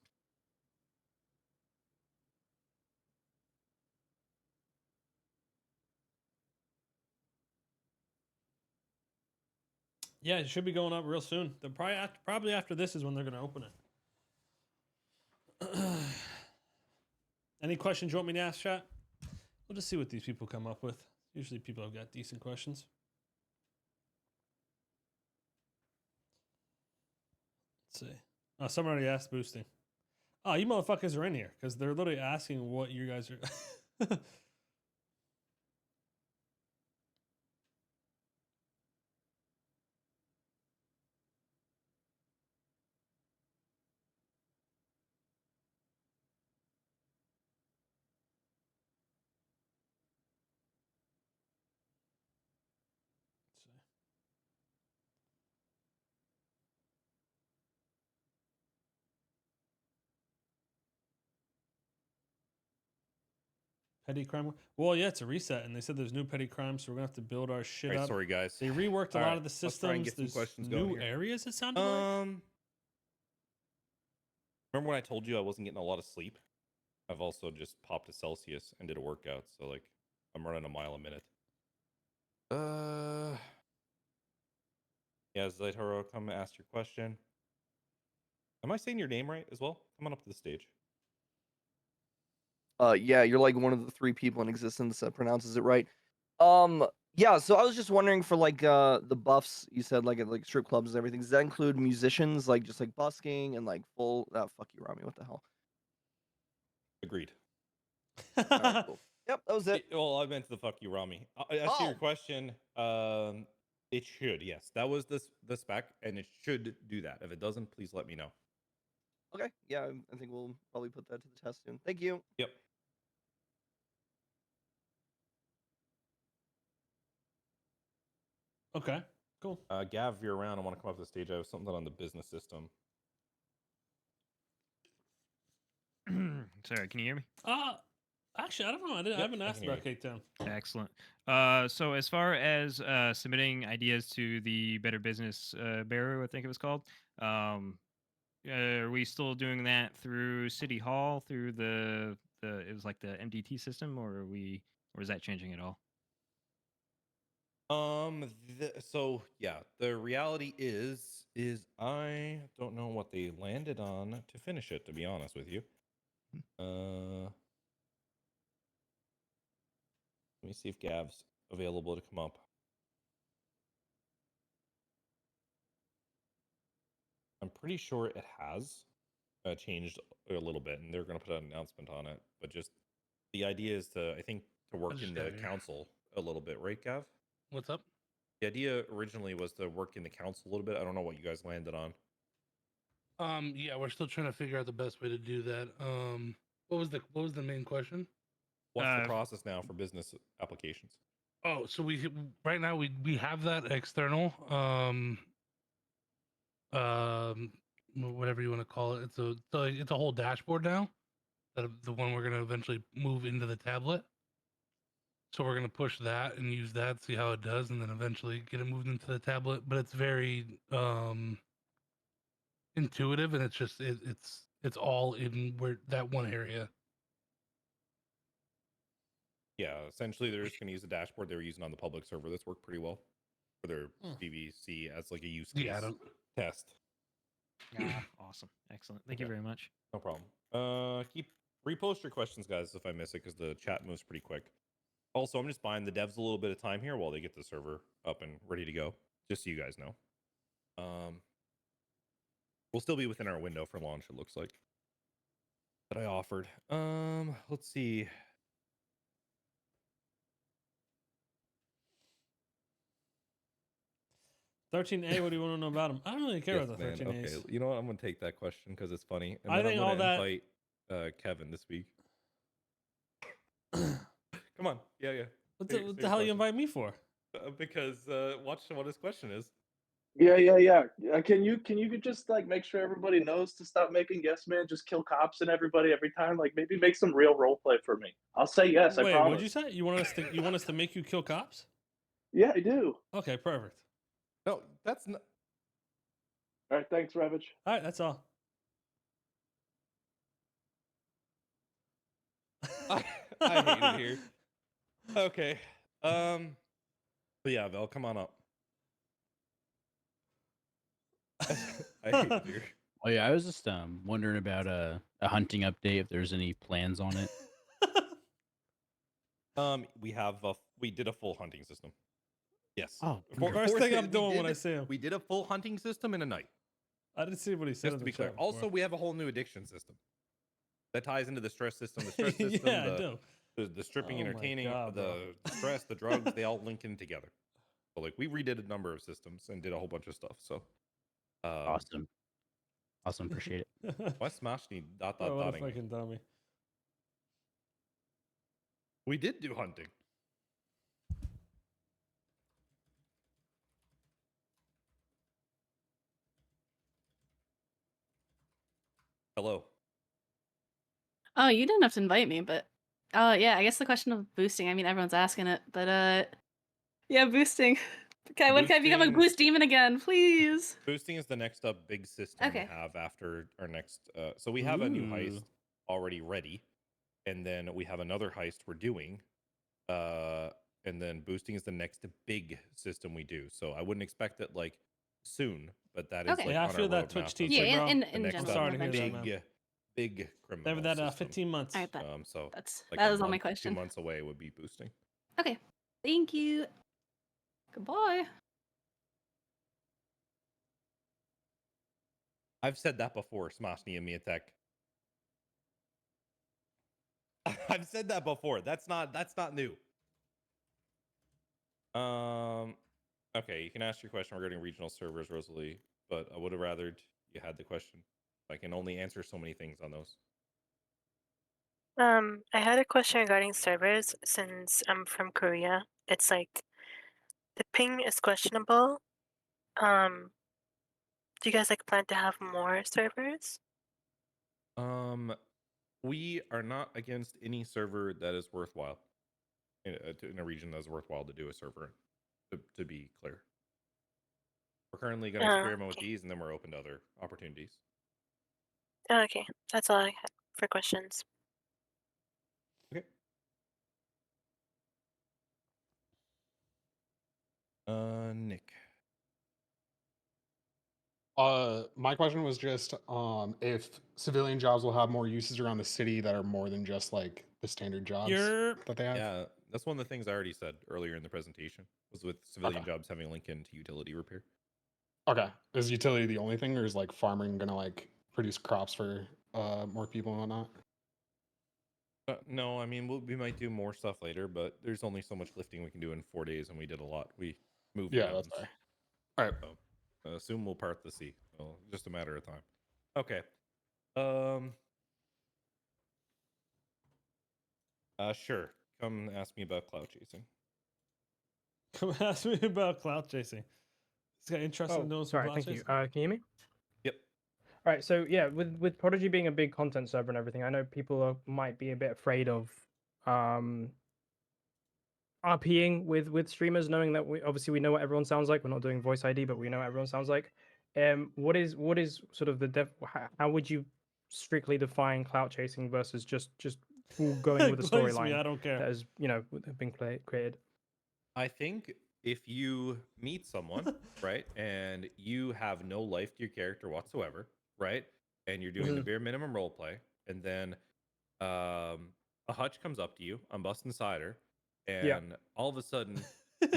Yeah, it should be going up real soon. They're probably after this is when they're going to open it. Any questions you want me to ask, chat? We'll just see what these people come up with. Usually people have got decent questions. Let's see. Oh, someone already asked boosting. Oh, you motherfuckers are in here because they're literally asking what you guys are. Petty crime. Well, yeah, it's a reset, and they said there's new petty crimes, so we're gonna have to build our shit All right, up. sorry guys. They reworked a All lot right, of the let's try and systems. get some There's questions going new here. areas. It sounded like. Remember when I told you I wasn't getting a lot of sleep? I've also just popped a Celsius and did a workout, so like I'm running a mile a minute. Yeah, Zaitaro, come ask your question. Am I saying your name right as well? Come on up to the stage. Yeah, you're like one of the 3 people in existence that pronounces it right. Yeah, so I was just wondering for like the buffs you said like at like strip clubs and everything. Does that include musicians like just like busking and like full? Fuck you, Rami. What the hell? Agreed. All right, cool. Yep, that was it. Well, I meant the fuck you, Rami. As to your Oh. question, it should, yes. That was the spec, and it should do that. If it doesn't, please let me know. Okay, yeah, I think we'll probably put that to the test soon. Thank you. Yep. Okay, cool. Gav, if you're around, I want to come up to the stage. I have something on the business system. Sorry, can you hear me? Actually, I don't know. I Yep, haven't I asked can hear about Cake Town. Excellent. So as far as submitting ideas to the Better Business Bureau, I think it was called, are we still doing that through City Hall, through the it was like the MDT system, or is that changing at all? So yeah, the reality is I don't know what they landed on to finish it, to be honest with you. Let me see if Gab's available to come up. I'm pretty sure it has changed a little bit, and they're going to put an announcement on it. But just the idea is to, I think, to work in the council a little bit, right, Gav? What's up? The idea originally was to work in the council a little bit. I don't know what you guys landed on. Yeah, we're still trying to figure out the best way to do that. What was the main question? What's the process now for business applications? Oh, so right now we have that external whatever you want to call it. It's a whole dashboard now. The one we're gonna eventually move into the tablet. So we're gonna push that and use that, see how it does, and then eventually get it moved into the tablet. But it's very intuitive, and it's just it's all in that one area. Yeah, essentially they're just going to use the dashboard they were using on the public server. That's worked pretty well for their PVC as like a use case test. Awesome, excellent. Thank you very much. No problem. Keep repost your questions, guys, if I miss it, because the chat moves pretty quick. Also, I'm just buying the devs a little bit of time here while they get the server up and ready to go, just so you guys know. We'll still be within our window for launch, it looks like, that I offered. Let's see. $13A, what do you want to know about him? I don't really care about the 13As. Okay, you know what? I'm gonna take that question because it's funny. And I then think I'm all gonna that. invite Kevin this week. Come on, yeah. What the hell you invite me for? Because watch what his question is. Yeah. Can you just like make sure everybody knows to stop making yes man just kill cops and everybody every time? Like maybe make some real role play for me. I'll say yes. Wait, I promise. what'd you say? You want us to make you kill cops? Yeah, I do. Okay, perfect. No, that's not. All right, thanks, Ravage. All right, that's all. I hate it here. Okay. But yeah, Vel, come on up. I hate it here. Oh yeah, I was just wondering about a hunting update if there's any plans on it. We did a full hunting system. Yes. Oh, First thing I'm doing when I see him. We did a full hunting system in a night. I didn't see what he said. Just in to the be clear. chat before. Also, we have a whole new addiction system that ties into the stress system. The stress system, yeah, I do. the stripping, Oh my entertaining, God, the bro. stress, the drugs, they all link in together. So like we redid a number of systems and did a whole bunch of stuff. So awesome. Awesome, appreciate it. why smash me dot Oh, what a dotting? fucking dummy. We did do hunting. Hello. Oh, you didn't have to invite me, but yeah, I guess the question of boosting, I mean everyone's asking it, but yeah, boosting. Okay, when can I become a Boosting- boost demon again, please? Boosting is the next up big system Okay. we have after our next so we have a new heist Ooh. already ready, and then we have another heist we're doing. And then boosting is the next big system we do. So I wouldn't expect it like soon, but that is Okay. like Yeah, I on feel our that roadmap Twitch of, teacher, Yeah, like, bro. in the general. next I'm sorry to hear that, eventually. man. big criminal Over that system. 15 months. All right, bet. So That's like that a was all my month, question. 2 months away would be boosting. Okay, thank you. Goodbye. I've said that before, Smashny and Miatek. I've said that before. That's not new. Okay, you can ask your question regarding regional servers, Rosalie, but I would have rathered you had the question. I can only answer so many things on those. I had a question regarding servers since I'm from Korea. It's like the ping is questionable. Do you guys like plan to have more servers? We are not against any server that is worthwhile in a region that is worthwhile to do a server. To be clear, we're currently going to experiment with Okay. these, and then we're open to other opportunities. Okay, that's all I had for questions. Okay. Nick. My question was just if civilian jobs will have more uses around the city that are more than just like the standard jobs that they have. Yeah, that's one of the things I already said earlier in the presentation was with civilian jobs having a link into utility repair. Okay, is utility the only thing, or is like farming gonna like produce crops for more people and whatnot? No, I mean we might do more stuff later, but there's only so much lifting we can do in 4 days, and we did a lot. We moved Yeah, mountains. that's fair. All right. So, soon we'll part the sea. Well, just a matter of time. Okay. Sure. Come ask me about clout chasing. Come ask me about clout chasing. This guy interested in doing some Sorry, clout thank you. chasing? Can you hear me? Yep. All right, so yeah, with Prodigy being a big content server and everything, I know people might be a bit afraid of RPing with streamers, knowing that we know what everyone sounds like. We're not doing voice ID, but we know what everyone sounds like. What is sort of how would you strictly define clout chasing versus just full going with the Glaze me, storyline I don't care. that has been created? I think if you meet someone, right, and you have no life to your character whatsoever, right, and you're doing the bare minimum role play, and then a hutch comes up to you, I'm busting cider, and all of a sudden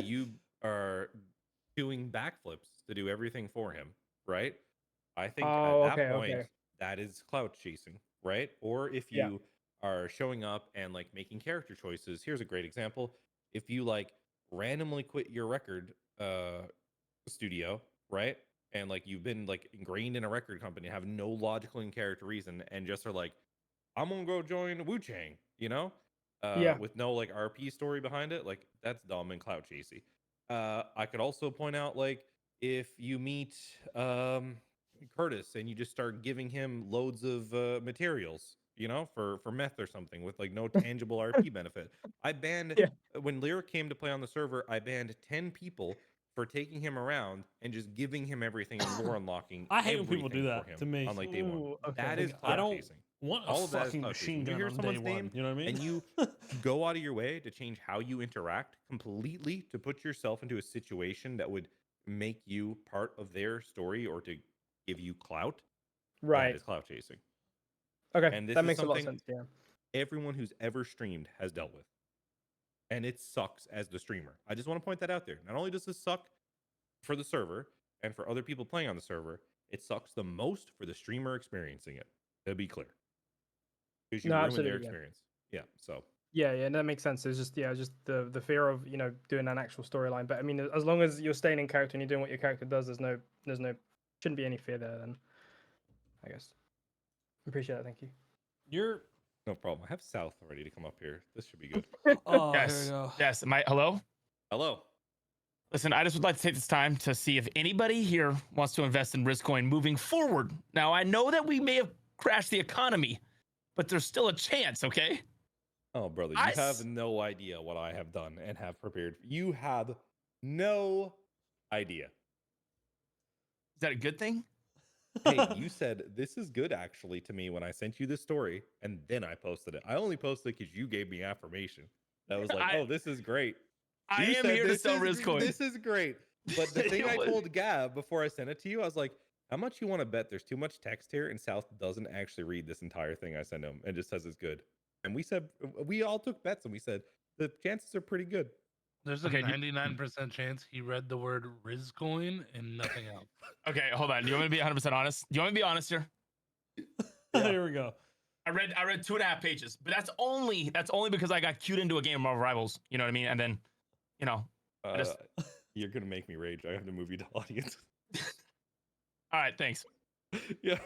you are doing backflips to do everything for him, right? I think at that point that is clout chasing, right? Or if you are showing up and like making character choices, here's a great example. If you like randomly quit your record studio, right? And like you've been like ingrained in a record company, have no logical and character reason, and just are like, I'm gonna go join Wu Chang, with no like RP story behind it, like that's dumb and clout chasey. I could also point out like if you meet Curtis and you just start giving him loads of materials, for meth or something with like no tangible RP benefit. I banned when Lyric came to play on the server, I banned 10 people for taking him around and just giving him everything and lore unlocking. I hate when people do everything for that him to me. on like day one. Ooh, okay. That is Like, I clout don't chasing. want a All of that is fucking clout chasing. machine You gun hear on day someone's one. name You know what I mean? and you go out of your way to change how you interact completely to put yourself into a situation that would make you part of their story or to give you clout. That Right. is clout chasing. Okay. And this That is makes a lot of something sense. Yeah. everyone who's ever streamed has dealt with. And it sucks as the streamer. I just want to point that out there. Not only does this suck for the server and for other people playing on the server, it sucks the most for the streamer experiencing it. To be clear. Because you No, ruin absolutely, their yeah. experience. Yeah. So Yeah, that makes sense. It's just just the fear of doing an actual storyline. But I mean, as long as you're staying in character and you're doing what your character does, there's no shouldn't be any fear there. Then I guess. Appreciate that. Thank you. You're no problem. I have South ready to come up here. This should be good. oh Yes. here we go. Yes. Hello? Hello. Listen, I just would like to take this time to see if anybody here wants to invest in Riskcoin moving forward. Now, I know that we may have crashed the economy, but there's still a chance, okay? Oh, brother, you have no idea what I have done and have prepared. You have no idea. Is that a good thing? Hey, you said this is good actually to me when I sent you this story, and then I posted it. I only posted it because you gave me affirmation. That was like, oh, this is great. I You am said, here to sell Riskcoin. This is great. But the thing I told Gab before I sent it to you, I was like, how much you want to bet there's too much text here and South doesn't actually read this entire thing I send him and just says it's good. And we said, we all took bets and we said, the chances are pretty good. There's a 99% chance he read the word Rizcoin and nothing else. Okay, hold on. Do you want me to be 100% honest? Do you want me to be honest here? Here we go. I read 2.5 pages, but that's only because I got cued into a game of Marvel Rivals. You know what I mean? And then, I just... you're gonna make me rage. I have to move you to audience. All right, thanks. Yeah.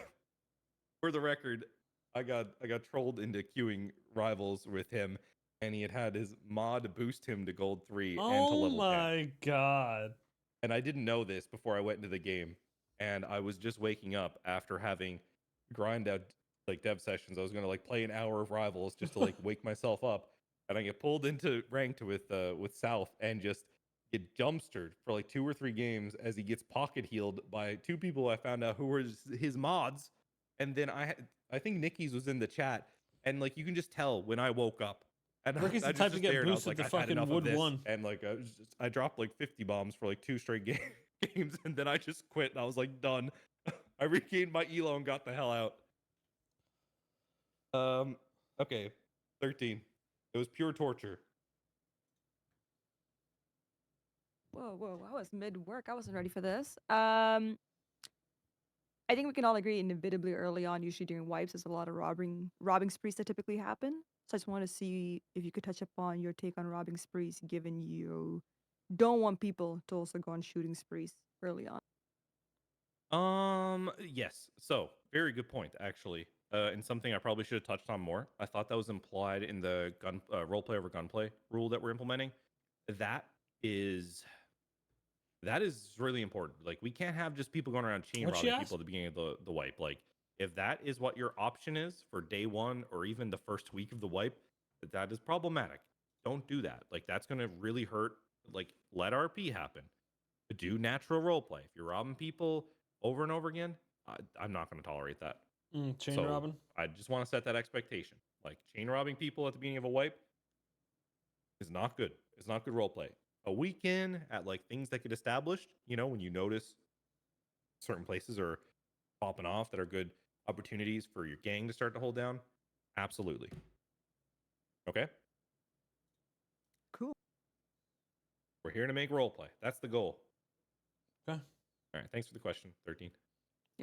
For the record, I got trolled into queuing Rivals with him, and he had his mod boost him to gold 3 and to level 10. Oh my god. And I didn't know this before I went into the game. And I was just waking up after having grind out like dev sessions. I was gonna like play an hour of Rivals just to like wake myself up. And I get pulled into ranked with South and just get dumpstered for like 2 or 3 games as he gets pocket healed by 2 people I found out who were his mods. And then I think Nikki's was in the chat, and like you can just tell when I woke up. And Ricky's the type to get boosted to fucking wood 1. And like I dropped like 50 bombs for like 2 straight games, and then I just quit. And I was like done. I regained my elo and got the hell out. Okay, 13. It was pure torture. Whoa, I was mid-work. I wasn't ready for this. I think we can all agree inevitably early on, usually during wipes, there's a lot of robbing sprees that typically happen. So I just want to see if you could touch upon your take on robbing sprees, given you don't want people to also go on shooting sprees early on. Yes. So very good point, actually. And something I probably should have touched on more. I thought that was implied in the gun roleplay over gunplay rule that we're implementing. That is really important. Like we can't have just people going around chain robbing people at the beginning of the wipe. Like if that is what your option is for day 1 or even the first week of the wipe, that is problematic. Don't do that. Like that's going to really hurt. Like let RP happen. Do natural roleplay. If you're robbing people over and over again, I'm not going to tolerate that. Chain robbing. I just want to set that expectation. Like chain robbing people at the beginning of a wipe is not good. It's not good roleplay. A weekend at like things that get established, when you notice certain places are popping off that are good opportunities for your gang to start to hold down, absolutely. Okay? Cool. We're here to make roleplay. That's the goal. Okay. All right. Thanks for the question, 13.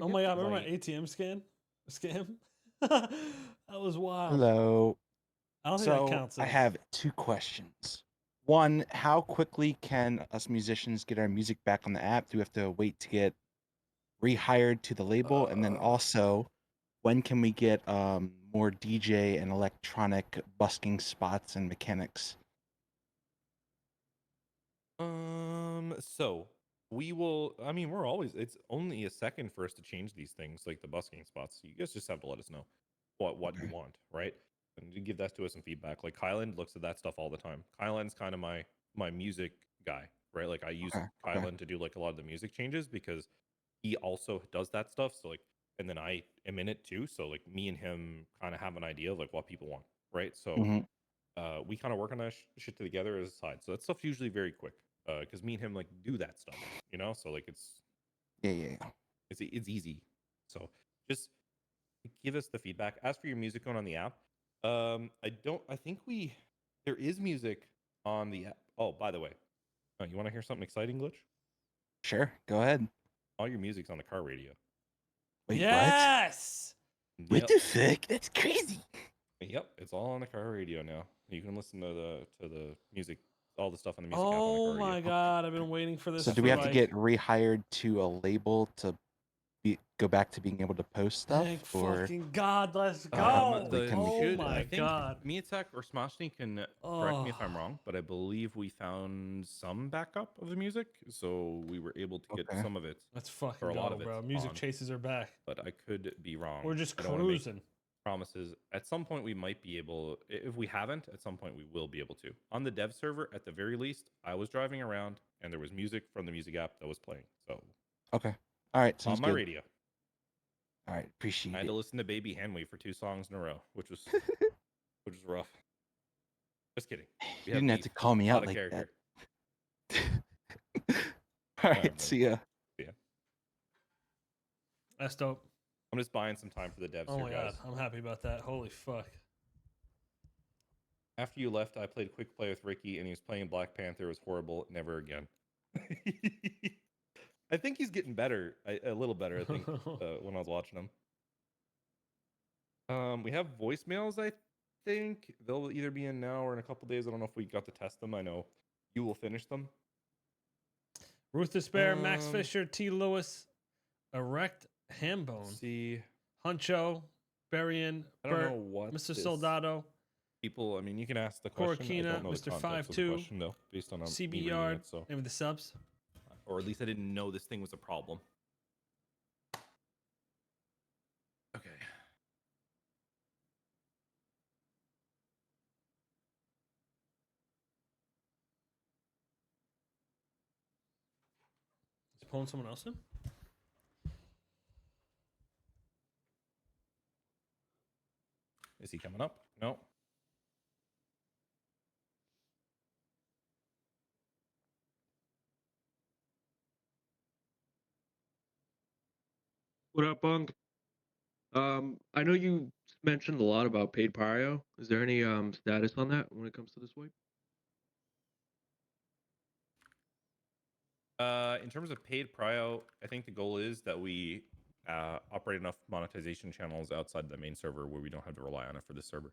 Oh my god, remember my ATM scam? That was wild. Hello. I don't think that counts. I have 2 questions. One, how quickly can us musicians get our music back on the app? Do we have to wait to get rehired to the label? And then also, when can we get more DJ and electronic busking spots and mechanics? So we will. I mean, we're always. It's only a second for us to change these things, like the busking spots. You guys just have to let us know what you want, right? And you give that to us in feedback. Like Kylan looks at that stuff all the time. Kylan's kind of my music guy. right? Like I use Okay, okay. Kylan to do like a lot of the music changes because he also does that stuff. So like, and then I am in it too. So like me and him kind of have an idea of like what people want, right? So Mhm. we kind of work on that shit together as a side. So that stuff's usually very quick because me and him like do that stuff, you know. So like it's Yeah. it's easy. So just give us the feedback. As for your music going on the app, I think there is music on the app. Oh, by the way, you want to hear something exciting, Glitch? Sure, go ahead. All your music's on the car radio. Wait, Yes. what? Yep. What the fuck? That's crazy. Yep, it's all on the car radio now. You can listen to the music, all the stuff on the music app on the Oh car radio. my god, I've been waiting for this. So do for we have to like, get rehired to a label to go back to being able to post stuff? Thank Or fucking God, let's go. The can we- Oh should, my I think god. Miatek or Smashny can correct me if I'm wrong, but I believe we found some backup of the music, so we were able to get Okay. some of it. Let's fucking or a lot go, of it, bro. Music on, chases are back. But I could be wrong. We're just I don't wanna make cruising. promises. At some point, we might be able. If we haven't, at some point we will be able to. On the dev server, at the very least, I was driving around and there was music from the music app that was playing. So Okay. All right. on Sounds my good. radio. All right. Appreciate I had it. to listen to Baby Hanway for 2 songs in a row, which was rough. Just kidding. You didn't have to call me out like that. All right. See ya. Yeah. That's dope. I'm just buying some time for the devs Oh here, my guys. god, I'm happy about that. Holy fuck. After you left, I played quick play with Ricky, and he was playing Black Panther. It was horrible. Never again. I think he's getting better, a little better. I think when I was watching him. We have voicemails. I think they'll either be in now or in a couple days. I don't know if we got to test them. I know you will finish them. Ruth Despair, Max Fisher, T. Lewis, Erect Hambone, see, Huncho, Berrien, I don't Bert, know what Mr. this- Soldado, People, I mean, you can ask the question. I Corkina, don't know the Mr. context of the 5'2", question, though, based on me CB reading Yard, it, so. maybe the subs. Or at least I didn't know this thing was a problem. Okay. Is pulling someone else in? Is he coming up? No. What up, Bunk? I know you mentioned a lot about paid prio. Is there any status on that when it comes to this wipe? In terms of paid prio, I think the goal is that we operate enough monetization channels outside the main server where we don't have to rely on it for this server.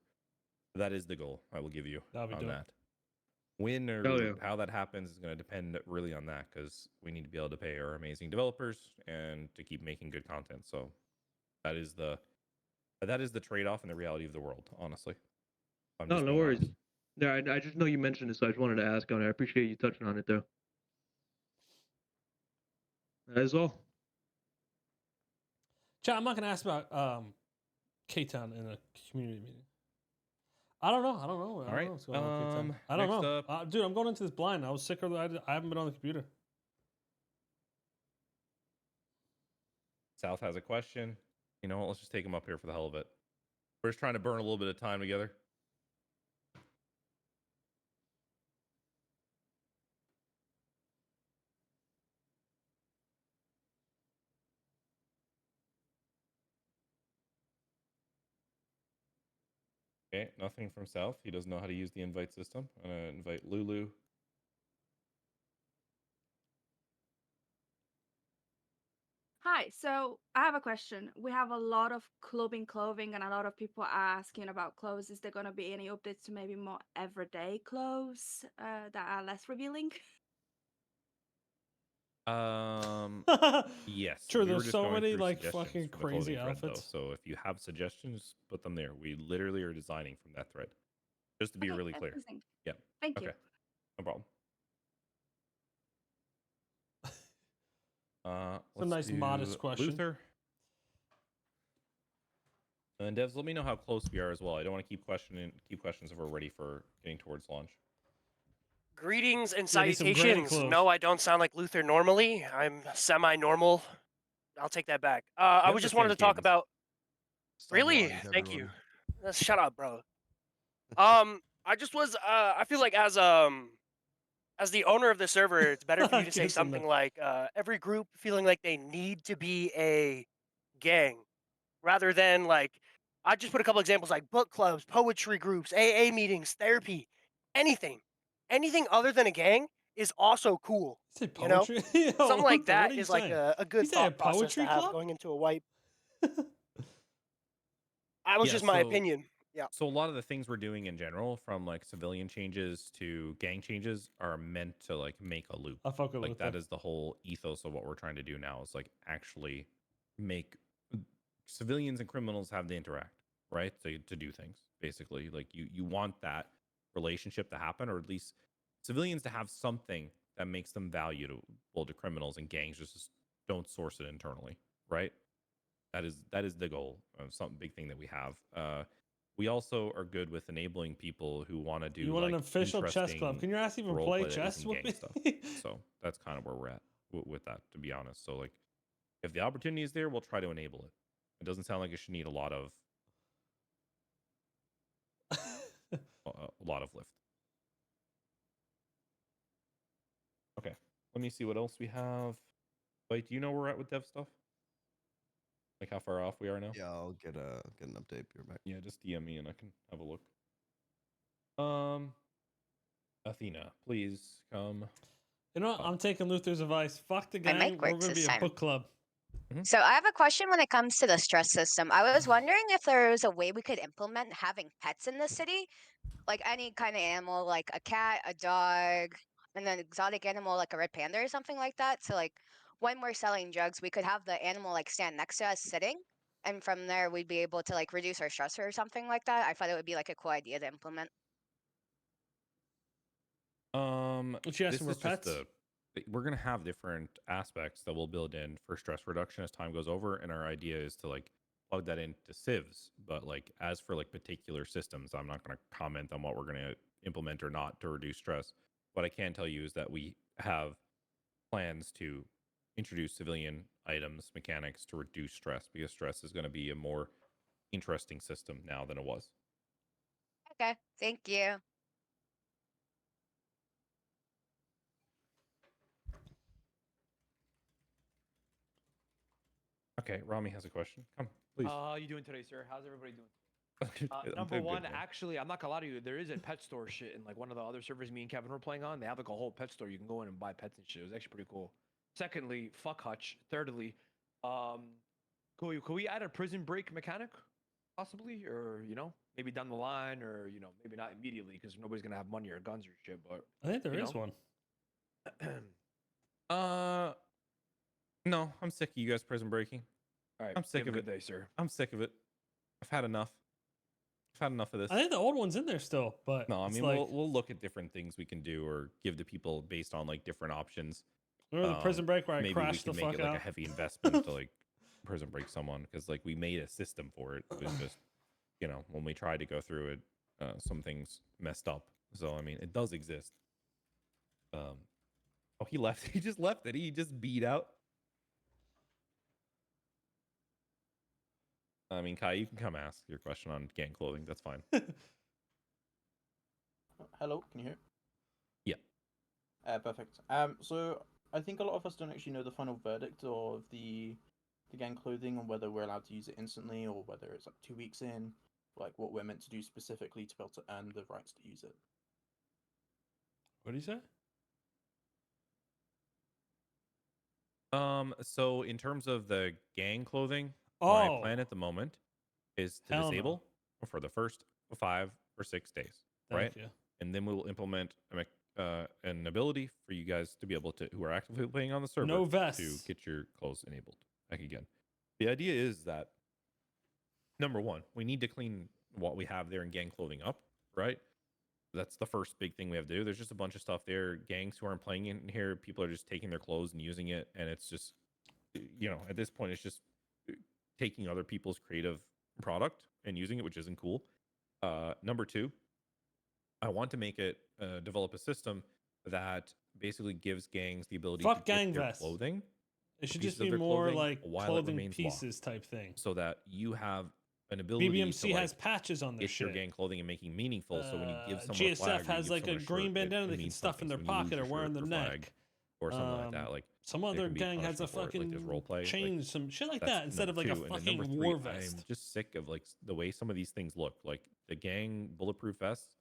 That is the goal I will give you That'll be on dope. that. When or Hell yeah. how that happens is going to depend really on that, because we need to be able to pay our amazing developers and to keep making good content. So that is the trade-off and the reality of the world, honestly. I'm No, just no being worries. honest. Yeah, I just know you mentioned it, so I just wanted to ask on it. I appreciate you touching on it, though. That is all. Chat, I'm not gonna ask about K-Town in a community meeting. I don't know. I don't know right. what's going on with K-Town. I don't Next know. up- Dude, I'm going into this blind. I was sick of I haven't been on the computer. South has a question. You know what? Let's just take him up here for the hell of it. We're just trying to burn a little bit of time together. Okay, nothing from South. He doesn't know how to use the invite system. I'm gonna invite Lulu. Hi, so I have a question. We have a lot of clothing, and a lot of people are asking about clothes. Is there going to be any updates to maybe more everyday clothes that are less revealing? Yes. True, we were there's just so going many through like suggestions fucking from the clothing crazy thread, though. outfits. So if you have suggestions, put them there. We literally are designing from that thread. Just to be Okay, really clear. amazing. Yeah. Thank you. Okay. No problem. It's a nice, modest question. Luther. And devs, let me know how close we are as well. I don't want to keep questions if we're ready for getting towards launch. Greetings and Yeah, need some granny salutations. clothes. No, I don't sound like Luther normally. I'm semi-normal. I'll take that back. I have was the just wanted same to talk cadence. about. Stop Really? lying to Thank you. everyone. Shut up, bro. I just was. I feel like as the owner of the server, it's better for you to say Gives him something the- like every group feeling like they need to be a gang, rather than like I just put a couple examples like book clubs, poetry groups, AA meetings, therapy, anything, anything other than a gang is also cool. Say You know, poetry? Yo, something like Luther, what that are you is like saying? a You good say a thought process to poetry have club? going into a wipe. That was Yeah, just my so- opinion. Yeah. So a lot of the things we're doing in general, from like civilian changes to gang changes, are meant to like make a loop. I fuck with Like Luther. that is the whole ethos of what we're trying to do now. Is like actually make civilians and criminals have to interact, right? To do things basically. Like you want that relationship to happen, or at least civilians to have something that makes them valuable to criminals, and gangs just don't source it internally, right? That is the goal of some big thing that we have. We also are good with enabling people who want to do. You want an like, official chess club? interesting Can your ass even role play that chess isn't with gang me? stuff. So that's kind of where we're at with that, to be honest. So like, if the opportunity is there, we'll try to enable it. It doesn't sound like it should need a lot of lift. Okay, let me see what else we have. Wait, do you know where we're at with dev stuff? Like how far off we are now? Yeah, I'll get an update. You're back. Yeah, just DM me and I can have a look. Athena, please come. You know what? I'm taking Luther's advice. Fuck the My gang. mic We're works gonna be this a time. book club. So I have a question when it comes to the stress system. I was wondering if there's a way we could implement having pets in the city, like any kind of animal, like a cat, a dog, and an exotic animal like a red panda or something like that. So like when we're selling drugs, we could have the animal like stand next to us sitting, and from there we'd be able to like reduce our stress or something like that. I thought it would be like a cool idea to implement. What you asking This for is just pets? we're gonna have different aspects that we'll build in for stress reduction as time goes over, and our idea is to like plug that into civs. But like as for like particular systems, I'm not gonna comment on what we're gonna implement or not to reduce stress. What I can tell you is that we have plans to introduce civilian items, mechanics to reduce stress, because stress is going to be a more interesting system now than it was. Okay, thank you. Okay, Rami has a question. Come, please. How you doing today, sir? How's everybody doing? I'm Number doing one, good, man. actually, I'm not gonna lie to you. There is a pet store shit in like one of the other servers me and Kevin were playing on. They have like a whole pet store. You can go in and buy pets and shit. It was actually pretty cool. Secondly, fuck Hutch. Thirdly, could we add a prison break mechanic, possibly, or you know, maybe down the line, or you know, maybe not immediately because nobody's gonna have money or guns or shit. But I think there you is know. one. No, I'm sick of you guys prison breaking. All right, I'm sick you have of a it. good day, sir. I'm sick of it. I've had enough. I've had enough of this. I think the old one's in there still, but No, I it's mean like, we'll look at different things we can do or give to people based on like different options. Remember the prison break where I maybe crashed we the can make fuck it like out? a heavy investment to like prison break someone, because like we made a system for it. It was just, you know, when we tried to go through it, some things messed up. So I mean, it does exist. Oh, he left. He just left it. He just beat out. I mean, Kai, you can come ask your question on gang clothing. That's fine. Hello, can you hear? Yeah. Perfect. So I think a lot of us don't actually know the final verdict of the gang clothing, and whether we're allowed to use it instantly or whether it's like 2 weeks in, like what we're meant to do specifically to be able to earn the rights to use it. What do you say? So in terms of the gang clothing, Oh. my plan at the moment is to Hell no. disable for the first 5 or 6 days, Thank right? you. And then we will implement an ability for you guys to be able to, who are actively playing on the server, No to vests. get your clothes enabled back again. The idea is that, number one, we need to clean what we have there in gang clothing up, right? That's the first big thing we have to do. There's just a bunch of stuff there. Gangs who aren't playing in here, people are just taking their clothes and using it, and it's just, you know, at this point, it's just taking other people's creative product and using it, which isn't cool. Number two, I want to make it develop a system that basically gives gangs the ability Fuck to get gang their vests. clothing. It should pieces just be of their more clothing like while it clothing remains locked, pieces type thing. so that you have an ability BBMC to has like patches on their get your shit. gang clothing and making meaningful. So when you give someone a GSF flag, or you has give like a someone green shirt, bandana it they can means stuff in something. their So when you lose pocket your or wear shirt on their or flag neck. or something like that, like some there other can be gang has a punishment for it, like there's fucking role play, chain, like, some shit like that's that instead of like a number two. And then number fucking three, war I'm vest. just sick of like the way some of these things look. Like the gang bulletproof vests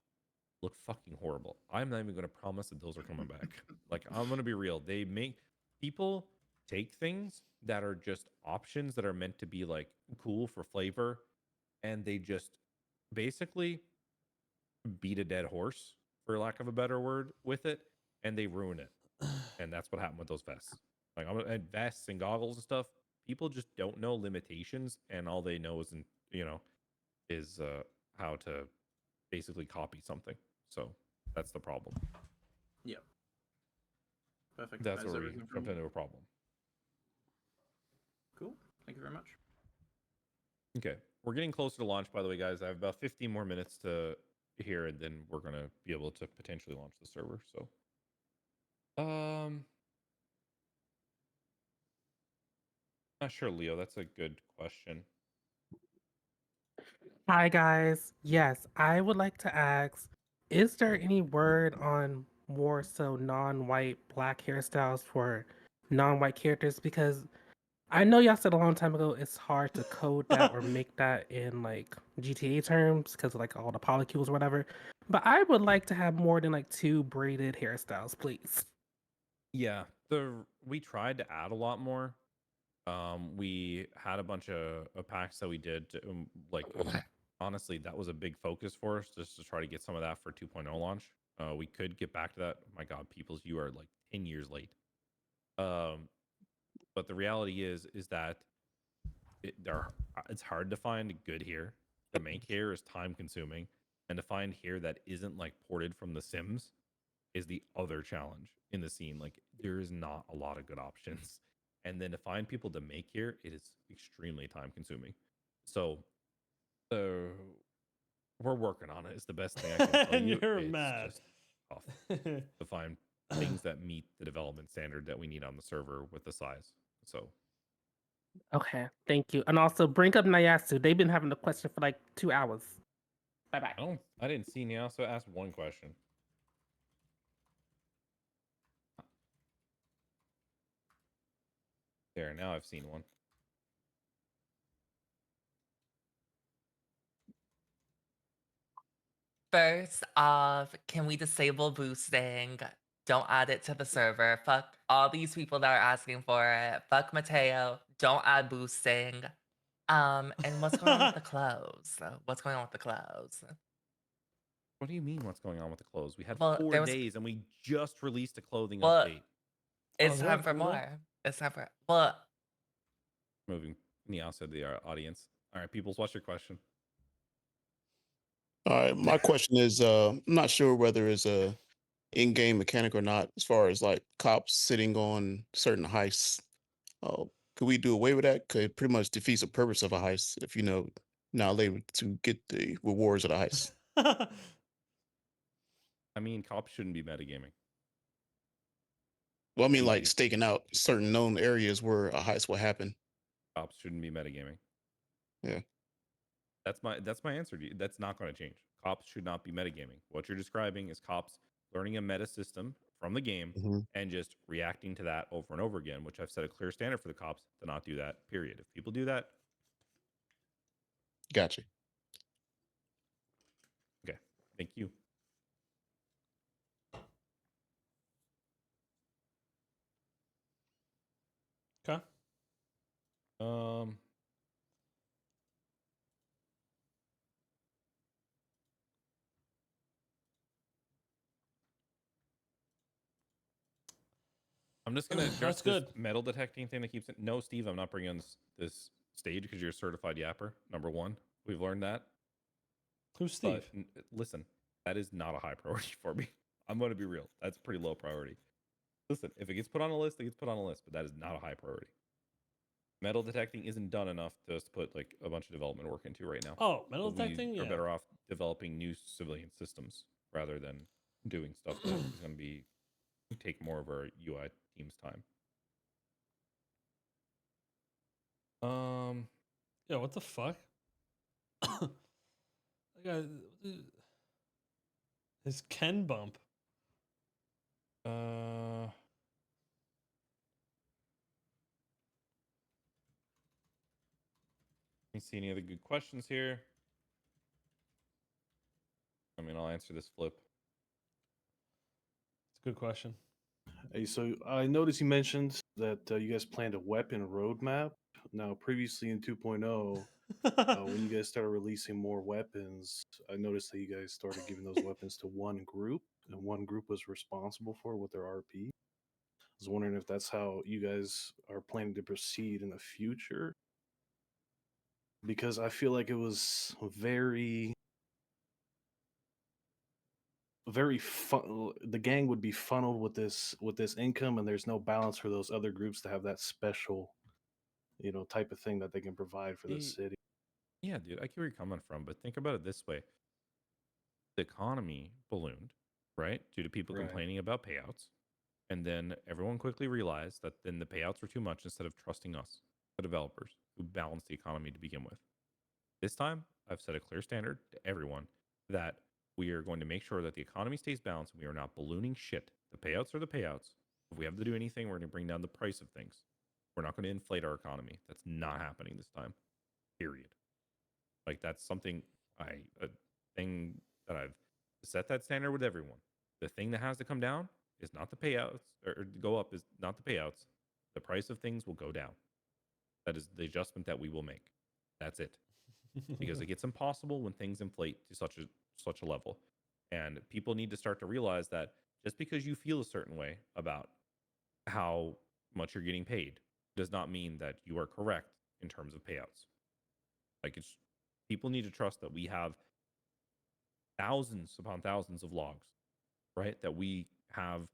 look fucking horrible. I'm not even going to promise that those are coming back. Like, I'm going to be real. They make people take things that are just options that are meant to be like cool for flavor, and they just basically beat a dead horse, for lack of a better word, with it, and they ruin it. And that's what happened with those vests. Like, and vests and goggles and stuff, people just don't know limitations, and all they know is, is how to basically copy something. So that's the problem. Yeah. Perfect. That's That is where we everything jump from- into a problem. Cool. Thank you very much. Okay, we're getting closer to launch, by the way, guys. I have about 15 more minutes to here, and then we're gonna be able to potentially launch the server. So, not sure, Leo. That's a good question. Hi guys. Yes, I would like to ask, is there any word on more so non-white black hairstyles for non-white characters? Because I know y'all said a long time ago it's hard to code that or make that in like GTA terms because of like all the polycules or whatever. But I would like to have more than like 2 braided hairstyles, please. Yeah, we tried to add a lot more. We had a bunch of packs that we did. Like, honestly, that was a big focus for us, just to try to get some of that for 2.0 launch. We could get back to that. Oh my God, peoples, you are like 10 years late. But the reality is that it's hard to find good hair. To make hair is time consuming, and to find hair that isn't like ported from The Sims is the other challenge in the scene. Like, there is not a lot of good options, and then to find people to make hair, it is extremely time consuming. So, we're working on it. It's the best thing I can tell And you. you're It's mad. just tough to find things that meet the development standard that we need on the server with the size. So, Okay, thank you. And also bring up Nyasu. They've been having the question for like 2 hours. Bye-bye. I didn't see Niaso ask one question. There, now I've seen one. First off, can we disable boosting? Don't add it to the server. Fuck all these people that are asking for it. Fuck Mateo. Don't add boosting. And what's going on with the clothes? What's going on with the clothes? What do you mean what's going on with the clothes? We had Well, 4 there was- days and we just released a clothing Well, update. It's time for more. It's time for well. Moving Niaso to the audience. All right, peoples, what's your question? All right, my question is, I'm not sure whether it's a in-game mechanic or not, as far as like cops sitting on certain heists. Could we do away with that? Could it pretty much defeats the purpose of a heist if not able to get the rewards of the heist. I mean, cops shouldn't be metagaming. Well, I mean, like staking out certain known areas where a heist will happen. Cops shouldn't be metagaming. Yeah. That's my answer to you. That's not going to change. Cops should not be metagaming. What you're describing is cops learning a meta system from the game and just reacting to that over and over again, which I've set a clear standard for the cops to not do that, period. If people do that. Gotcha. Okay. Thank you. Okay. I'm just gonna address That's this good. metal detecting thing that keeps it. No, Steve, I'm not bringing on this stage because you're a certified yapper. Number one, we've learned that. Who's Steve? But, listen, that is not a high priority for me. I'm going to be real. That's pretty low priority. Listen, if it gets put on a list, it gets put on a list, but that is not a high priority. Metal detecting isn't done enough to us to put like a bunch of development work into right now. Oh, metal We detecting? are Yeah. better off developing new civilian systems rather than doing stuff that is going to be take more of our UI team's time. Yeah, what the fuck? I got his Ken bump. Let me see any other good questions here. I mean, I'll answer this flip. It's a good question. Hey, so I noticed you mentioned that you guys planned a weapon roadmap. Now, previously in 2.0, when you guys started releasing more weapons, I noticed that you guys started giving those weapons to one group, and one group was responsible for it with their RP. I was wondering if that's how you guys are planning to proceed in the future, because I feel like it was very fun. The gang would be funneled with this income, and there's no balance for those other groups to have that special, type of thing that they can provide for the city. Yeah, dude, I get where you're coming from, but think about it this way. The economy ballooned, right? Due to people Right. complaining about payouts. And then everyone quickly realized that then the payouts were too much instead of trusting us, the developers, who balanced the economy to begin with. This time, I've set a clear standard to everyone that we are going to make sure that the economy stays balanced and we are not ballooning shit. The payouts are the payouts. If we have to do anything, we're going to bring down the price of things. We're not going to inflate our economy. That's not happening this time. Period. Like, that's something a thing that I've set that standard with everyone. The thing that has to come down is not the payouts, or go up is not the payouts. The price of things will go down. That is the adjustment that we will make. That's it. Because it gets impossible when things inflate to such a level. And people need to start to realize that just because you feel a certain way about how much you're getting paid does not mean that you are correct in terms of payouts. Like, it's people need to trust that we have thousands upon thousands of logs, right? That we have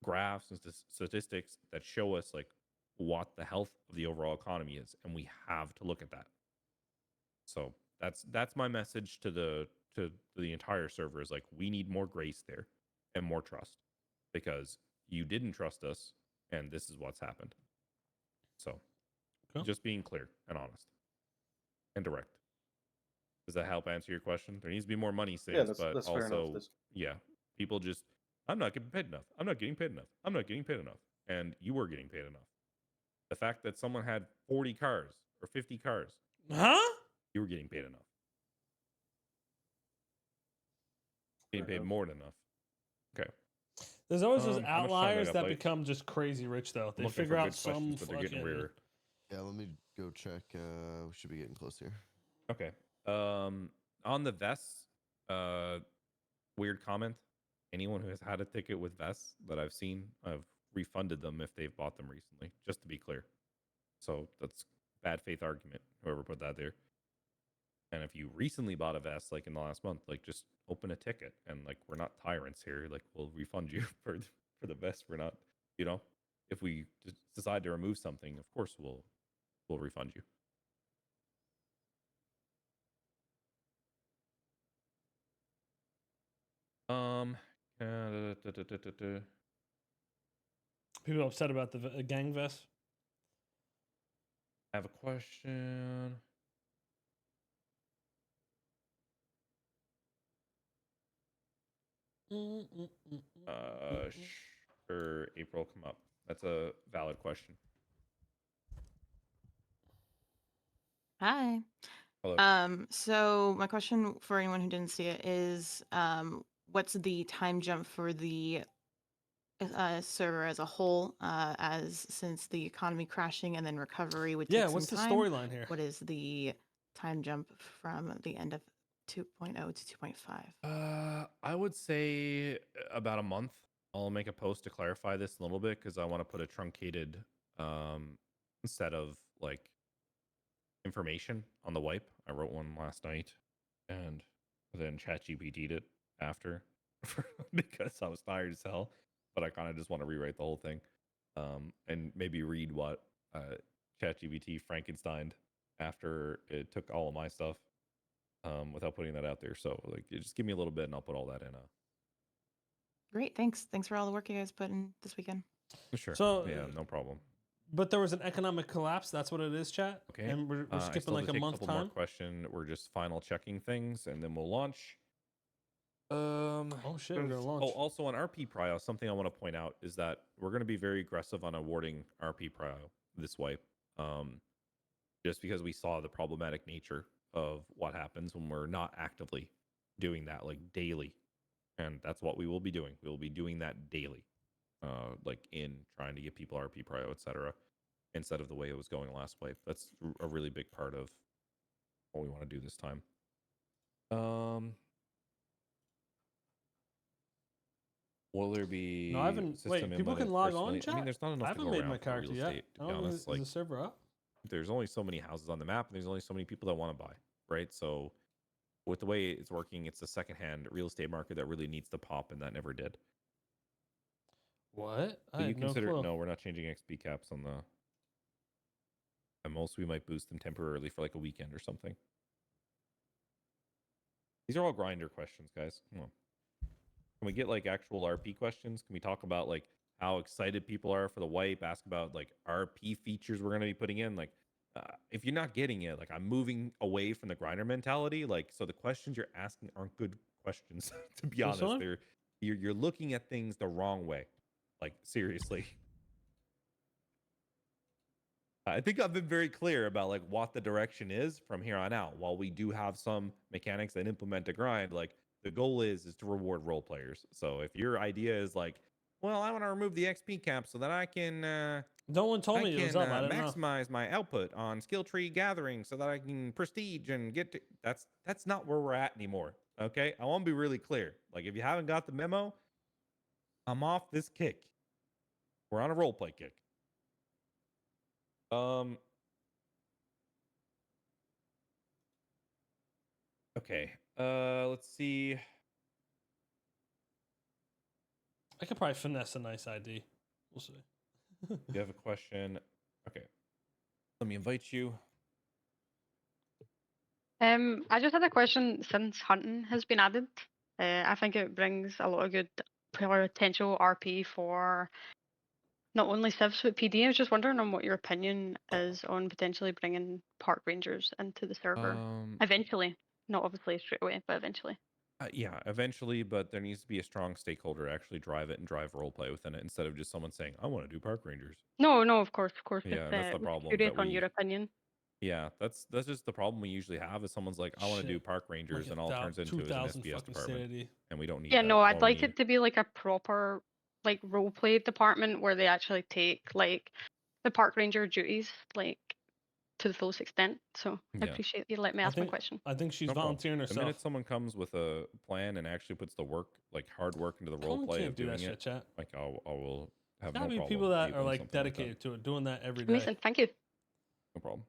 graphs and statistics that show us like what the health of the overall economy is, and we have to look at that. So that's my message to the entire server is like, we need more grace there and more trust, because you didn't trust us and this is what's happened. So just being clear and honest and direct. Does that help answer your question? There needs to be more money saved, but that's fair enough. also, yeah, people just, I'm not getting paid enough. I'm not getting paid enough. I'm not getting paid enough. And you were getting paid enough. The fact that someone had 40 cars or 50 cars, you were getting paid enough. Getting paid more than enough. Okay. There's always those how much time do I outliers got, that Blake? become just crazy rich, though. They I'm looking figure for out good some questions, but they're getting fucking. rarer. Yeah, let me go check. We should be getting close here. Okay. On the vests, weird comment. Anyone who has had a ticket with vests that I've seen, I've refunded them if they've bought them recently, just to be clear. So that's bad faith argument, whoever put that there. And if you recently bought a vest, like in the last month, like just open a ticket, and like, we're not tyrants here. Like, we'll refund you for the vest. We're not, if we decide to remove something, of course we'll refund you. People upset about the gang vest. I have a question. Sure, April, come up. That's a valid question. Hi. Hello. So my question for anyone who didn't see it is, what's the time jump for the server as a whole, as since the economy crashing and then recovery would take Yeah, some what's the time? storyline here? What is the time jump from the end of 2.0 to 2.5? I would say about a month. I'll make a post to clarify this a little bit, because I want to put a truncated set of like information on the wipe. I wrote one last night, and then ChatGPT'd it after because I was tired as hell. But I kind of just want to rewrite the whole thing, and maybe read what ChatGPT Frankensteined after it took all of my stuff, without putting that out there. So like, just give me a little bit, and I'll put all that in Great, thanks. Thanks for all the work you guys put in this weekend. Sure. So yeah, no problem. But there was an economic collapse. That's what it is, chat. Okay. And we're I skipping still like have a to take month couple more time. question. We're just final checking things, and then we'll launch. Oh shit, we're gonna launch. Oh, also on RP prio, something I want to point out is that we're going to be very aggressive on awarding RP prio this wipe. Just because we saw the problematic nature of what happens when we're not actively doing that like daily, and that's what we will be doing. We will be doing that daily, like in trying to get people RP prio, etc. Instead of the way it was going last wipe. That's a really big part of what we want to do this time. Will there be No, I haven't. system Wait, people input can log on, personally? chat? I mean, there's not enough I to haven't go made around my for character real yet. estate, to I be don't know, honest. is Like, the server up? there's only so many houses on the map, and there's only so many people that want to buy, right? So with the way it's working, it's the secondhand real estate market that really needs to pop, and that never did. What? I So you had no consider clue. no, we're not changing XP caps on the. At most, we might boost them temporarily for like a weekend or something. These are all grinder questions, guys. Come on. Can we get like actual RP questions? Can we talk about like how excited people are for the wipe? Ask about like RP features we're going to be putting in. Like, if you're not getting it, like I'm moving away from the grinder mentality. Like, so the questions you're asking aren't good questions. To be honest, one? you're looking at things the wrong way. Like seriously. I think I've been very clear about like what the direction is from here on out. While we do have some mechanics that implement a grind, like the goal is to reward role players. So if your idea is like, well, I want to remove the XP cap so that I can no one told me it was up. I didn't know. maximize my output on skill tree gathering so that I can prestige and get to that's not where we're at anymore. Okay, I want to be really clear. Like if you haven't got the memo, I'm off this kick. We're on a role play kick. Okay. Let's see. I could probably finesse a nice ID. We'll see. You have a question? Okay. Let me invite you. I just had a question since hunting has been added. I think it brings a lot of good potential RP for not only civs but PD. I was just wondering on what your opinion is on potentially bringing park rangers into the server eventually. Not obviously straight away, but eventually. Yeah, eventually, but there needs to be a strong stakeholder to actually drive it and drive roleplay within it instead of just someone saying, I want to do park rangers. No, of course. Yeah, just, that's the was problem. curious That on your opinion. Yeah, that's just the problem we usually have is someone's like, I want to do park rangers, and all it turns into is an SPS department. And we don't need Yeah, that. no, I'd All we like need- it to be like a proper like role play department where they actually take like the park ranger duties like to the fullest extent. So I Yeah. appreciate you letting me ask my question. I think she's No problem. volunteering herself. The minute someone comes with a plan and actually puts the work, like hard work into the role Common play can't of do that doing shit, it, chat. like I will have Gotta no be problem. people that are enabling like something that. dedicated to it, doing that every day. Amazing, thank you. No problem.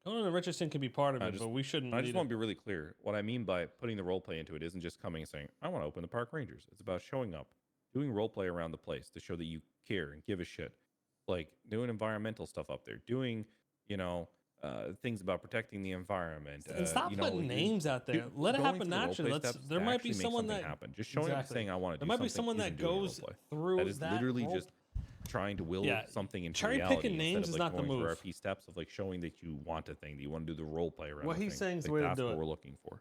Conan and Richardson can be part of it, I just, but we shouldn't. I just lead want it. to be really clear. What I mean by putting the role play into it isn't just coming and saying, I want to open the park rangers. It's about showing up, doing role play around the place to show that you care and give a shit. Like doing environmental stuff up there, doing, things about protecting the environment. And stop putting names out there. Let it happen naturally. There might be someone that happen. Just showing up and saying I want to do There might be something someone that isn't doing goes roleplay. through That is that literally role- just trying to will something into cherry reality picking instead names of is like not the going through move. RP steps of like showing that you want a thing, that you want to do the role play around. What the he's thing. saying is the Like, way to that's do what it. we're looking for.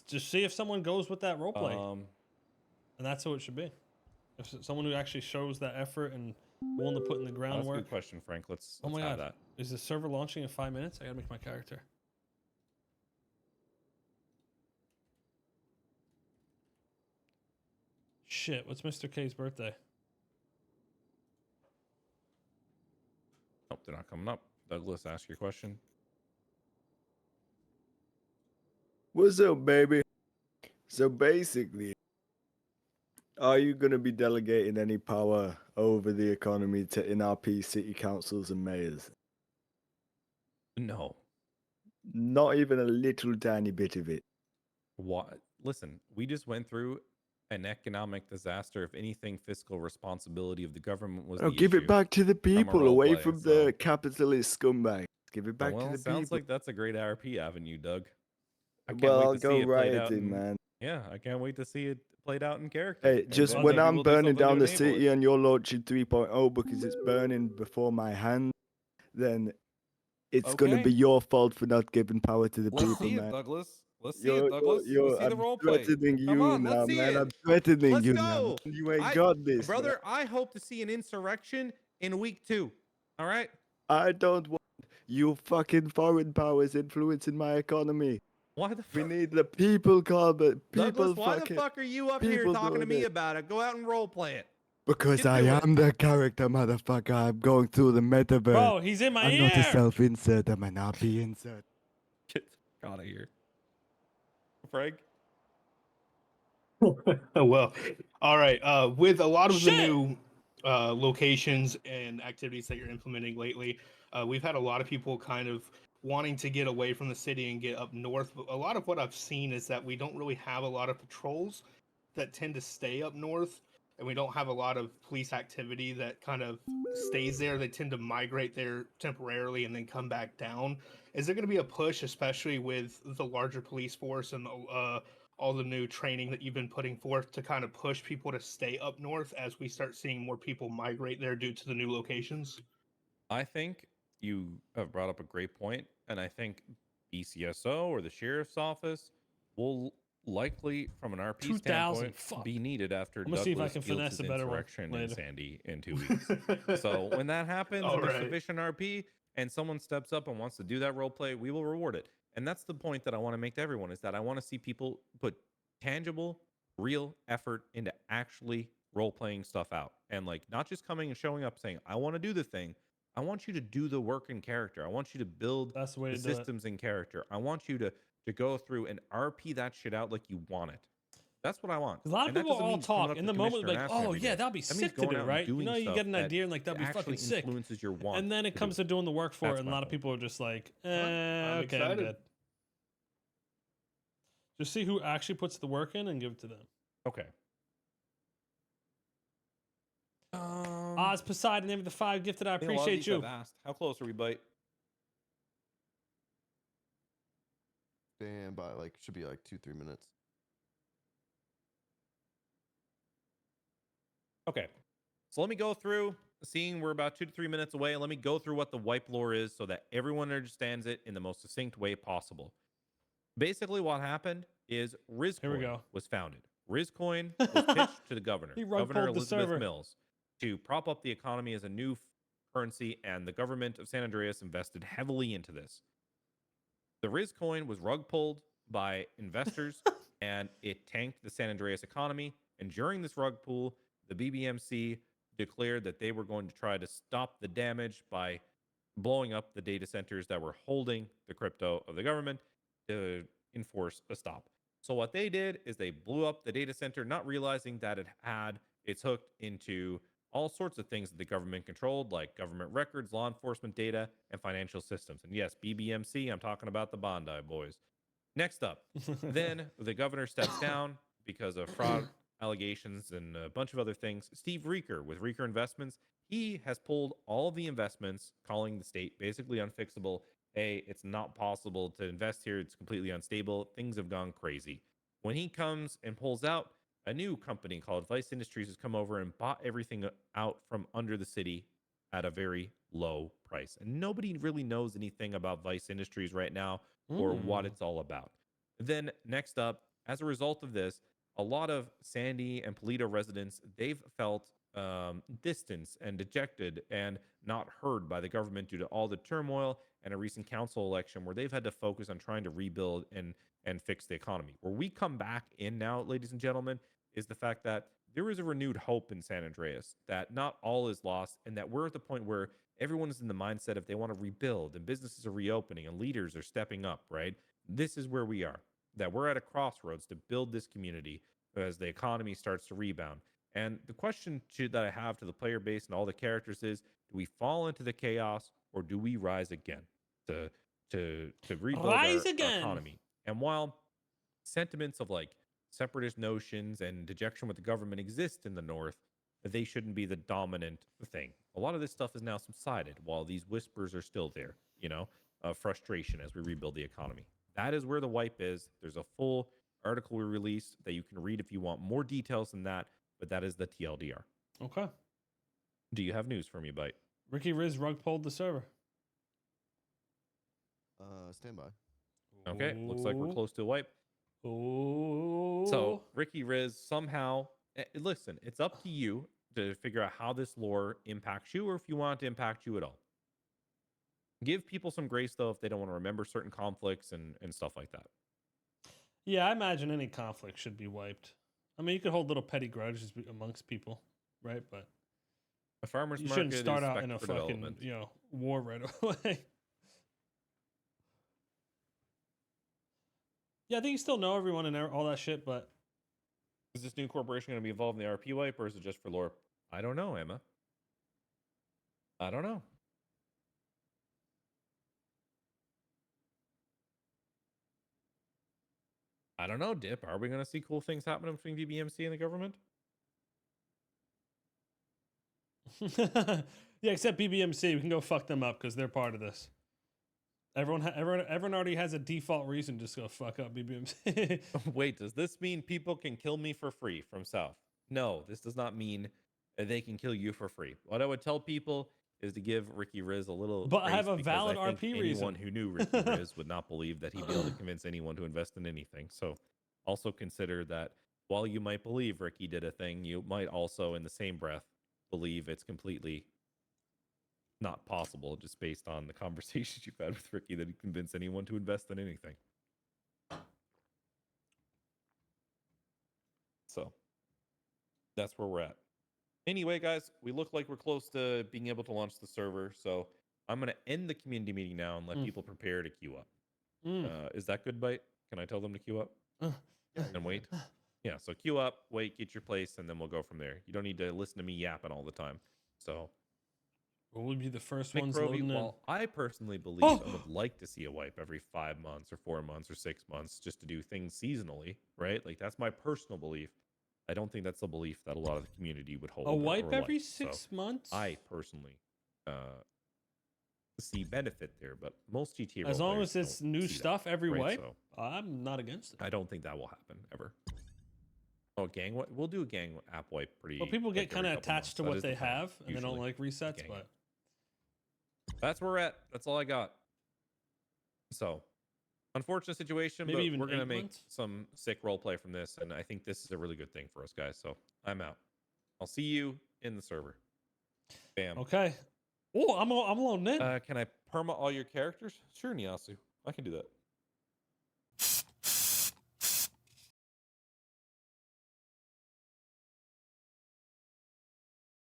Just see if someone goes with that role play, and that's who it should be. If someone who actually shows that effort and willing to put in the That's a groundwork. good question, Frank. Let's Oh my have god, that. is the server launching in 5 minutes? I gotta make my character. Shit, what's Mr. K's birthday? Nope, they're not coming up. Douglas, ask your question. What's up, baby? So basically, are you going to be delegating any power over the economy to NRP city councils and mayors? No. Not even a little tiny bit of it. What? Listen, we just went through an economic disaster. If anything, fiscal responsibility of the government was Oh, the give issue. it back to the I'm a people, role away play, from so- the capitalist scumbags. Give it back well, to the sounds people. like that's a great RP avenue, Doug. I can't Well, wait I'll to go see it played out. rioting, man. Yeah, I can't wait to see it played out in character. Hey, And just then when maybe I'm we'll do burning something to down the enable it. city and you're launching 3.0 because it's burning before my hand, then it's gonna Okay. be your fault for not giving power to the Let's people, see it, man. Douglas. Let's see it, Douglas. Let's see the I'm role play. threatening Come you on, now, let's see man. it. I'm threatening Let's you now. go. Man. You ain't got this, man. Brother. I hope to see an insurrection in week 2. All right. I don't want you fucking foreign powers influencing my economy. Why the We need the people call, but people Douglas, why the fucking fuck are you up here people talking to doing me it. about it? Go out and role play it. Because Get I to it. am the character, motherfucker. I'm going through the metaverse. Bro, he's in my I'm ear. not a self-insert. I'm an RP insert. Get out of here. Frank? Well, all right. With a lot of the new locations and activities that you're implementing lately, we've had a lot of people kind of wanting to get away from the city and get up north. But a lot of what I've seen is that we don't really have a lot of patrols that tend to stay up north, and we don't have a lot of police activity that kind of stays there. They tend to migrate there temporarily and then come back down. Is there going to be a push, especially with the larger police force and all the new training that you've been putting forth, to kind of push people to stay up north as we start seeing more people migrate there due to the new locations? I think you have brought up a great point, and I think BCSO or the sheriff's office will likely, from an RP 2,000, standpoint, fuck. be needed after I'm gonna see if I Douglas can fields finesse his a better one insurrection in later. Sandy in 2 weeks. So when that happens All and there's right. sufficient RP and someone steps up and wants to do that role play, we will reward it. And that's the point that I want to make to everyone, is that I want to see people put tangible, real effort into actually role playing stuff out, and like not just coming and showing up saying, I want to do the thing. I want you to do the work in character. I want you to build That's the way the to do it. systems in character. I want you to go through and RP that shit out like you want it. That's what I want. 'Cause a lot of And that people doesn't all mean just coming talk up in to the moment, commissioner and like, asking "Oh every yeah, day. that'd be That means sick to going do, out and right?" You doing know, you stuff get an that idea and like that'd be fucking actually sick. influences your want. And then it to comes do to doing the work for That's it, and a my lot of point. people are just like, I'm okay, I'm excited. good. Just see who actually puts the work in and give it to them. Okay. Oz Poseidon, name of the 5 gifted. I I think a lot of appreciate these you. I've asked. How close are we, Bite? Stand by, like, should be like 2-3 minutes. Okay. So let me go through, seeing we're about 2 to 3 minutes away, let me go through what the wipe lore is so that everyone understands it in the most succinct way possible. Basically, what happened is Rizcoin was founded. Rizcoin was pitched to the governor, He rug Governor pulled the Elizabeth server. Mills, to prop up the economy as a new currency, and the government of San Andreas invested heavily into this. The Rizcoin was rug pulled by investors, and it tanked the San Andreas economy. And during this rug pull, the BBMC declared that they were going to try to stop the damage by blowing up the data centers that were holding the crypto of the government to enforce a stop. So what they did is they blew up the data center, not realizing that it's hooked into all sorts of things that the government controlled, like government records, law enforcement data, and financial systems. And yes, BBMC, I'm talking about the Bondi boys. Next up, then the governor steps down because of fraud allegations and a bunch of other things. Steve Reeker with Reeker Investments, he has pulled all the investments, calling the state basically unfixable. Hey, it's not possible to invest here. It's completely unstable. Things have gone crazy. When he comes and pulls out, a new company called Vice Industries has come over and bought everything out from under the city at a very low price. And nobody really knows anything about Vice Industries right now or what it's all about. Then next up, as a result of this, a lot of Sandy and Polito residents, they've felt distanced and dejected and not heard by the government due to all the turmoil and a recent council election where they've had to focus on trying to rebuild and fix the economy. Where we come back in now, ladies and gentlemen, is the fact that there is a renewed hope in San Andreas, that not all is lost, and that we're at the point where everyone is in the mindset of they want to rebuild, and businesses are reopening, and leaders are stepping up, right? This is where we are, that we're at a crossroads to build this community as the economy starts to rebound. And the question that I have to the player base and all the characters is, do we fall into the chaos or do we rise again to rebuild Rise our again. economy? And while sentiments of like separatist notions and dejection with the government exist in the North, they shouldn't be the dominant thing. A lot of this stuff is now subsided while these whispers are still there, of frustration as we rebuild the economy. That is where the wipe is. There's a full article we released that you can read if you want more details than that. But that is the TLDR. Okay. Do you have news for me, Bite? Ricky Riz rug pulled the server. Stand by. Okay, looks like we're Ooh. close to a wipe. Oh. So Ricky Riz somehow, listen, it's up to you to figure out how this lore impacts you, or if you want it to impact you at all. Give people some grace though if they don't want to remember certain conflicts and stuff like that. Yeah, I imagine any conflict should be wiped. I mean, you could hold little petty grudges amongst people, right? But a farmer's you market shouldn't start is out in a for fucking development. War right away. Yeah, I think you still know everyone and all that shit, but is this new corporation going to be involved in the RP wipe, or is it just for lore? I don't know, Emma. I don't know. I don't know, Dip. Are we going to see cool things happening between BBMC and the government? Yeah, except BBMC, we can go fuck them up because they're part of this. Everyone already has a default reason to just go fuck up BBMC. Wait, does this mean people can kill me for free from South? No, this does not mean that they can kill you for free. What I would tell people is to give Ricky Riz a little. But I have a because valid I think RP anyone reason. who knew Ricky Riz would not believe that he'd be able to convince anyone to invest in anything. So also consider that while you might believe Ricky did a thing, you might also, in the same breath, believe it's completely not possible, just based on the conversations you've had with Ricky, that he'd convince anyone to invest in anything. So that's where we're at. Anyway, guys, we look like we're close to being able to launch the server. So I'm going to end the community meeting now and let people prepare to queue up. Is that good, Bite? Can I tell them to queue up and wait? Yeah, so queue up, wait, get your place, and then we'll go from there. You don't need to listen to me yapping all the time. So we'll be the first Mick ones Roby, loading in. while I personally believe I would like to see a wipe every 5 months or 4 months or 6 months just to do things seasonally, right? Like, that's my personal belief. I don't think that's the belief that a lot of the community would hold. A wipe or every like. 6 So months? I personally see benefit there, but most GTA As role long players as it's don't new see stuff that, every right? wipe, So I'm not against it. I don't think that will happen ever. Oh, gang wipe? We'll do a gang app wipe pretty. Well, people get like, every kind of couple attached to months. That what is they the plan, have, and they don't usually. like resets, Gang but That's where we're at. That's all I got. So, unfortunate situation, Maybe but even we're gonna 8 make months? some sick role play from this, and I think this is a really good thing for us guys. So I'm out. I'll see you in the server. Bam. okay. Oh, I'm alone then. Can I perma all your characters? Sure, Niasu. I can do that.